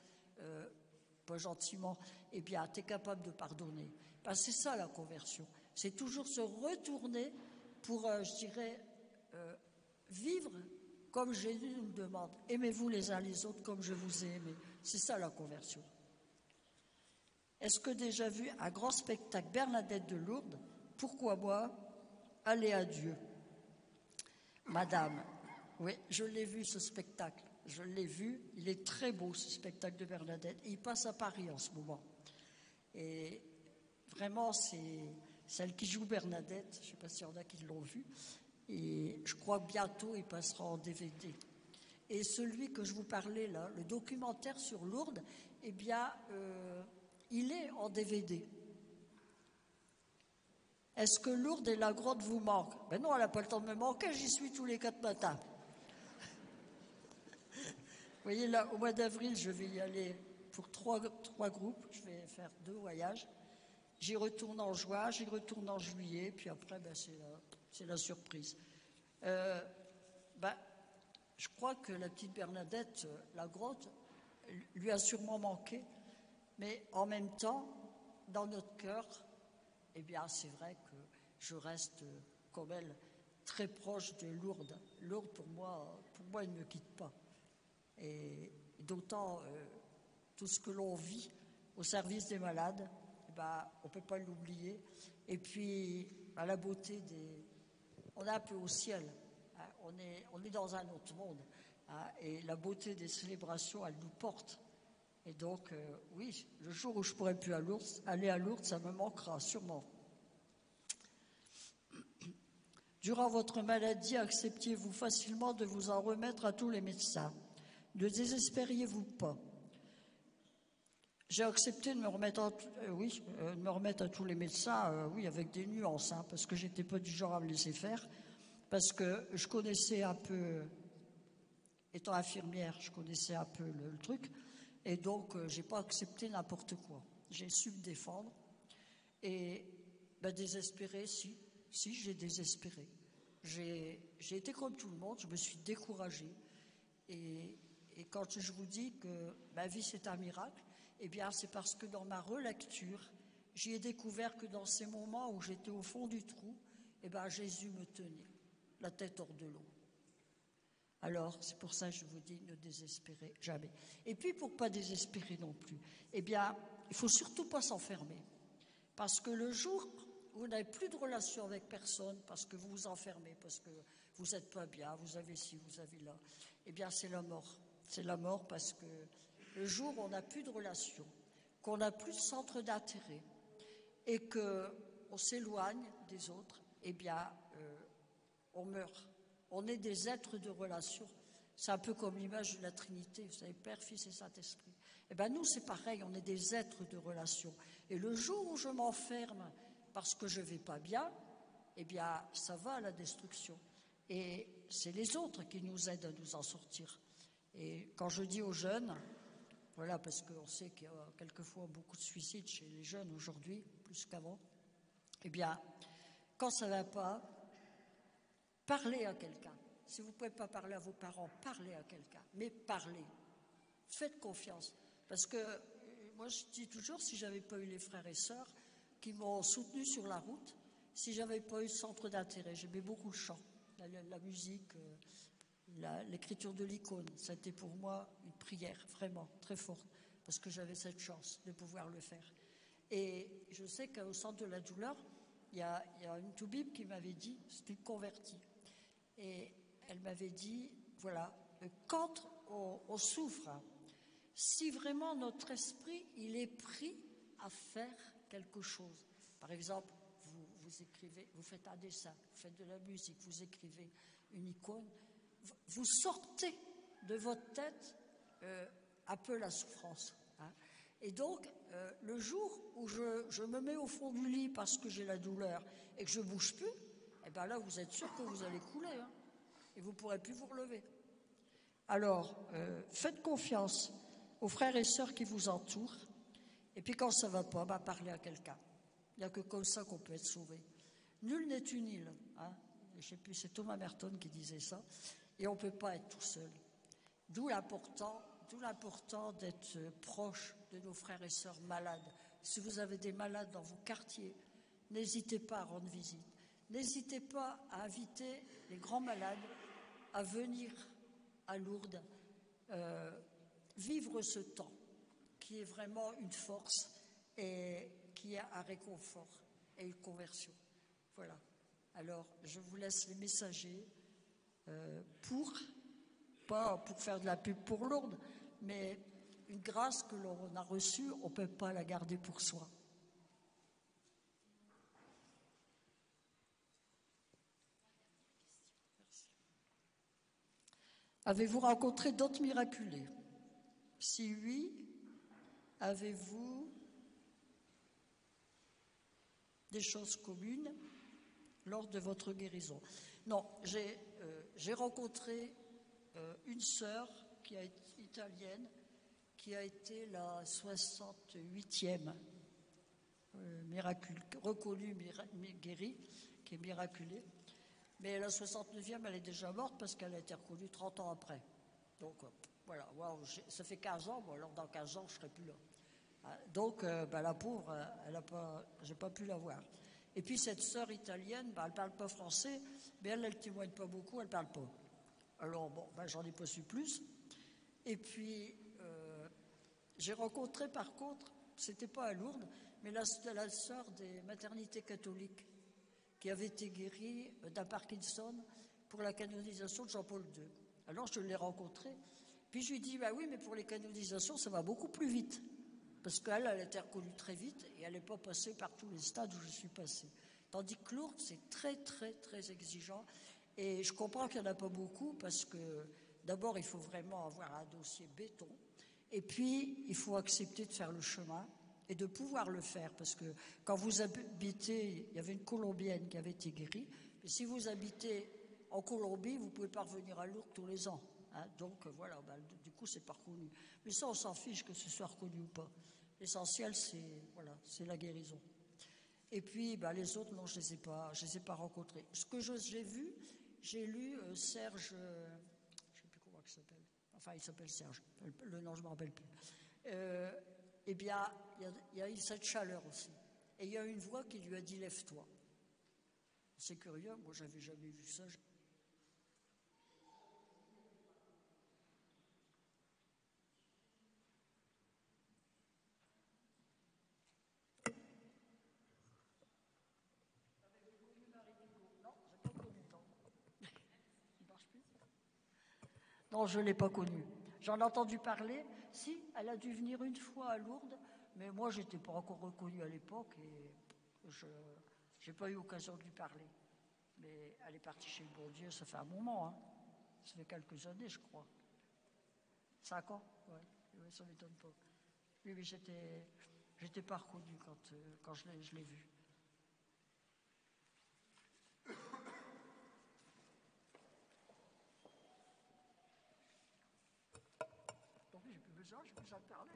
pas gentiment, eh bien, tu es capable de pardonner? C'est ça la conversion. C'est toujours se retourner pour, je dirais, vivre comme Jésus nous le demande. Aimez-vous les uns les autres comme je vous ai aimé. C'est ça la conversion. Est-ce que déjà vu un grand spectacle Bernadette de Lourdes? Pourquoi moi? Aller à Dieu. Madame, oui, je l'ai vu ce spectacle. Je l'ai vu. Il est très beau ce spectacle de Bernadette. Il passe à Paris en ce moment. Et vraiment, c'est celle qui joue Bernadette. Je ne sais pas s'il y en a qui l'ont vu. Et je crois que bientôt, il passera en DVD. Et celui que je vous parlais là, le documentaire sur Lourdes, eh bien, il est en DVD. Est-ce que Lourdes et la grotte vous manquent? Ben non, elle n'a pas le temps de me manquer, j'y suis tous les 4 matins. Vous voyez, là, au mois d'avril, je vais y aller pour 3 groupes. Je vais faire 2 voyages. J'y retourne en juin, j'y retourne en juillet, puis après, c'est la surprise. Je crois que la petite Bernadette, la grotte, lui a sûrement manqué, mais en même temps, dans notre cœur, eh bien, c'est vrai que je reste, comme elle, très proche de Lourdes. Lourdes, pour moi, il ne me quitte pas. Et d'autant, tout ce que l'on vit au service des malades, on ne peut pas l'oublier. Et puis, la beauté on est un peu au ciel. Hein, on est dans un autre monde. Hein, et la beauté des célébrations, elle nous porte. Et donc, oui, le jour où je ne pourrai plus aller à Lourdes, ça me manquera sûrement. Durant votre maladie, acceptiez-vous facilement de vous en remettre à tous les médecins? Ne désespériez-vous pas? J'ai accepté de me remettre à tous les médecins, oui, avec des nuances, hein, parce que j'étais pas du genre à me laisser faire, parce que je connaissais un peu, étant infirmière, je connaissais un peu le truc, et donc j'ai pas accepté n'importe quoi. J'ai su me défendre, et désespéré, si j'ai désespéré. J'ai été comme tout le monde, je me suis découragée, et quand je vous dis que ma vie c'est un miracle, eh bien, c'est parce que dans ma relecture, j'y ai découvert que dans ces moments où j'étais au fond du trou, eh bien, Jésus me tenait, la tête hors de l'eau. Alors, c'est pour ça que je vous dis, ne désespérez jamais. Et puis, pour ne pas désespérer non plus, eh bien, il ne faut surtout pas s'enfermer. Parce que le jour où vous n'avez plus de relation avec personne, parce que vous vous enfermez, parce que vous n'êtes pas bien, vous avez ci, vous avez là, eh bien, c'est la mort. C'est la mort parce que le jour où on n'a plus de relation, qu'on n'a plus de centre d'intérêt et qu'on s'éloigne des autres, eh bien, on meurt. On est des êtres de relation. C'est un peu comme l'image de la Trinité, vous savez, Père, Fils et Saint-Esprit. Eh bien, nous, c'est pareil, on est des êtres de relation. Et le jour où je m'enferme parce que je ne vais pas bien, eh bien, ça va à la destruction. Et c'est les autres qui nous aident à nous en sortir. Et quand je dis aux jeunes, voilà, parce qu'on sait qu'il y a quelquefois beaucoup de suicides chez les jeunes aujourd'hui, plus qu'avant, eh bien, quand ça ne va pas, parlez à quelqu'un. Si vous ne pouvez pas parler à vos parents, parlez à quelqu'un. Mais parlez. Faites confiance. Parce que moi, je dis toujours, si je n'avais pas eu les frères et sœurs qui m'ont soutenu sur la route, si je n'avais pas eu ce centre d'intérêt, j'aimais beaucoup le chant, la musique, l'écriture de l'icône, ça a été pour moi une prière vraiment très forte, parce que j'avais cette chance de pouvoir le faire. Et je sais qu'au centre de la douleur, il y a une toubib qui m'avait dit, c'est une convertie, Et elle m'avait dit, voilà, quand on souffre, si vraiment notre esprit, il est pris à faire quelque chose. Par exemple, vous écrivez, vous faites un dessin, vous faites de la musique, vous écrivez une icône, vous sortez de votre tête un peu la souffrance. Hein. Et donc, le jour où je me mets au fond du lit parce que j'ai la douleur et que je ne bouge plus, eh bien là, vous êtes sûr que vous allez couler, hein, et vous ne pourrez plus vous relever. Alors, faites confiance aux frères et sœurs qui vous entourent, et puis quand ça ne va pas, parlez à quelqu'un. Il n'y a que comme ça qu'on peut être sauvé. Nul n'est une île. Hein. Je ne sais plus, c'est Thomas Merton qui disait ça. Et on ne peut pas être tout seul. D'où l'important d'être proche de nos frères et sœurs malades. Si vous avez des malades dans vos quartiers, n'hésitez pas à rendre visite. N'hésitez pas à inviter les grands malades à venir à Lourdes, vivre ce temps qui est vraiment une force et qui a un réconfort et une conversion. Voilà. Alors, je vous laisse les messagers pas pour faire de la pub pour Lourdes, mais une grâce que l'on a reçue, on ne peut pas la garder pour soi. Merci. Avez-vous rencontré d'autres miraculés? Si oui, avez-vous des choses communes lors de votre guérison? Non, j'ai rencontré une sœur qui est italienne, qui a été la 68e reconnue guérie, qui est miraculée. Mais la 69e, elle est déjà morte parce qu'elle a été reconnue 30 ans après. Donc, voilà, wow, ça fait 15 ans, bon, alors dans 15 ans, je ne serai plus là. Donc, la pauvre, je n'ai pas pu la voir. Et puis, cette sœur italienne, elle ne parle pas français, mais elle ne témoigne pas beaucoup, elle ne parle pas. Alors, bon, j'en ai pas su plus. Et puis, j'ai rencontré, par contre, c'était pas à Lourdes, mais la sœur des maternités catholiques qui avait été guérie d'un Parkinson pour la canonisation de Jean-Paul II. Alors, je l'ai rencontrée. Puis, je lui ai dit, oui, mais pour les canonisations, ça va beaucoup plus vite. Parce qu'elle a été reconnue très vite et elle n'est pas passée par tous les stades où je suis passée. Tandis que Lourdes, c'est très, très, très exigeant. Et je comprends qu'il n'y en a pas beaucoup parce que, d'abord, il faut vraiment avoir un dossier béton. Et puis, il faut accepter de faire le chemin et de pouvoir le faire. Parce que quand vous habitez, il y avait une Colombienne qui avait été guérie. Mais si vous habitez en Colombie, vous ne pouvez pas revenir à Lourdes tous les ans. Hein. Donc, voilà, du coup, c'est pas reconnu. Mais ça, on s'en fiche que ce soit reconnu ou pas. L'essentiel, c'est la guérison. Et puis, les autres, non, je ne les ai pas rencontrés. Ce que j'ai vu, j'ai lu Serge, je ne sais plus comment il s'appelle. Enfin, il s'appelle Serge. Le nom, je ne me rappelle plus. Eh bien, il y a eu cette chaleur aussi. Et il y a une voix qui lui a dit « Lève-toi ». C'est curieux, moi, je n'avais jamais vu ça. Non, je ne l'ai pas connue. J'en ai entendu parler. Si, elle a dû venir une fois à Lourdes, mais moi, je n'étais pas encore reconnue à l'époque et je n'ai pas eu l'occasion de lui parler. Mais elle est partie chez le bon Dieu, ça fait un moment. Hein. Ça fait quelques années, je crois. 5 ans? Oui, ça ne m'étonne pas. Oui, mais j'étais pas reconnue quand je l'ai vue. J'ai plus besoin de parler.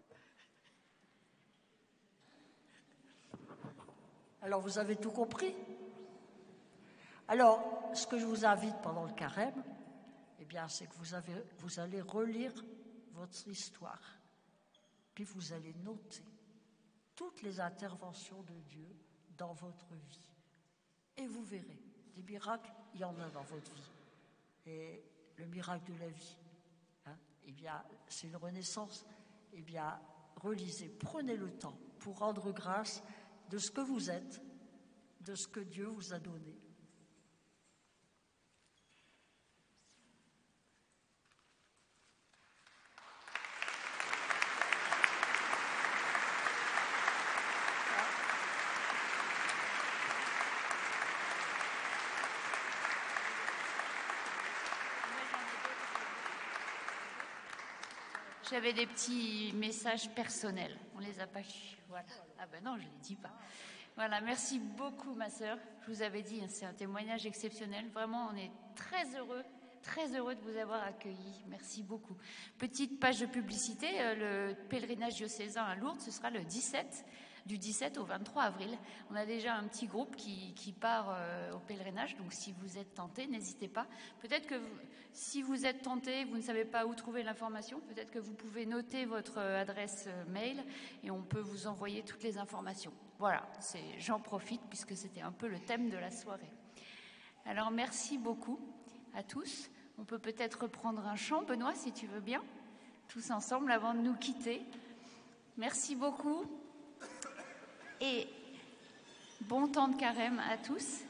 Alors, vous avez tout compris? Alors, ce que je vous invite pendant le carême, eh bien, c'est que vous allez relire votre histoire, puis vous allez noter toutes les interventions de Dieu dans votre vie. Et vous verrez, des miracles, il y en a dans votre vie. Et le miracle de la vie, eh bien, c'est une renaissance. Eh bien, relisez, prenez le temps pour rendre grâce de ce que vous êtes, de ce que Dieu vous a donné. J'avais des petits messages personnels. On les a pas lus. Voilà. Ah ben non, je les dis pas. Voilà, merci beaucoup, ma sœur. Je vous avais dit, c'est un témoignage exceptionnel. Vraiment, on est très heureux de vous avoir accueillis. Merci beaucoup. Petite page de publicité, le pèlerinage diocésain à Lourdes, ce sera du 17 au 23 avril. On a déjà un petit groupe qui part au pèlerinage, donc si vous êtes tenté, n'hésitez pas. Peut-être que si vous êtes tenté, vous ne savez pas où trouver l'information, peut-être que vous pouvez noter votre adresse mail et on peut vous envoyer toutes les informations. Voilà, j'en profite puisque c'était un peu le thème de la soirée. Alors merci beaucoup à tous. On peut peut-être reprendre un chant, Benoît, si tu veux bien, tous ensemble avant de nous quitter. Merci beaucoup. Et bon temps de carême à tous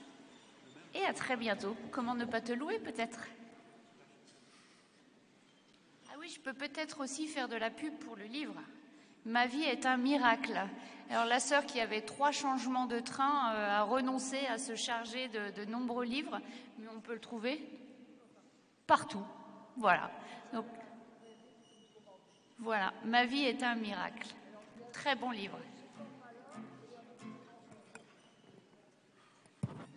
et à très bientôt. Comment ne pas te louer peut-être? Ah oui, je peux peut-être aussi faire de la pub pour le livre. Ma vie est un miracle. Alors la sœur qui avait 3 changements de train a renoncé à se charger de nombreux livres, mais on peut le trouver partout. Voilà. Donc, voilà, Ma vie est un miracle. Très bon livre.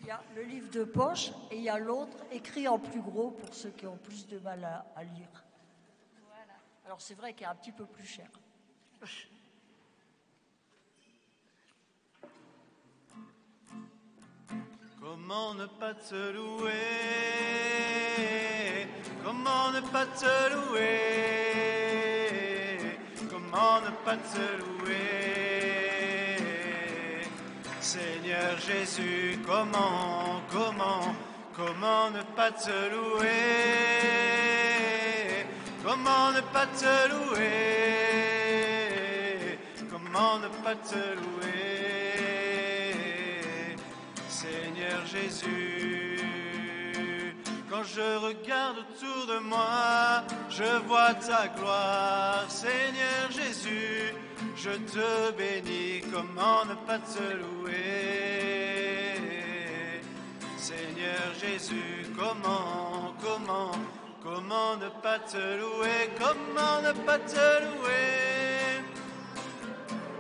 Il y a le livre de poche et il y a l'autre écrit en plus gros pour ceux qui ont plus de mal à lire. Voilà. Alors c'est vrai qu'il est un petit peu plus cher. Comment ne pas te louer? Comment ne pas te louer? Comment ne pas te louer? Seigneur Jésus, comment ne pas te louer? Comment ne pas te louer? Comment ne pas te louer? Seigneur Jésus, quand je regarde autour de moi, je vois ta gloire. Seigneur Jésus, je te bénis, comment ne pas te louer? Seigneur Jésus, comment ne pas te louer? Comment ne pas te louer?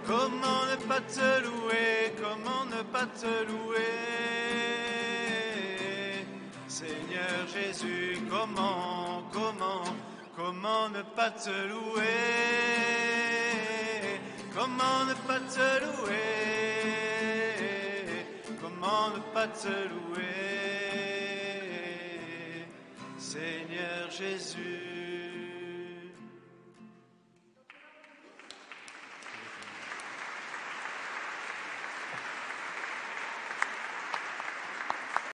Comment ne pas te louer? Comment ne pas te louer? Seigneur Jésus, comment ne pas te louer? Comment ne pas te louer? Comment ne pas te louer?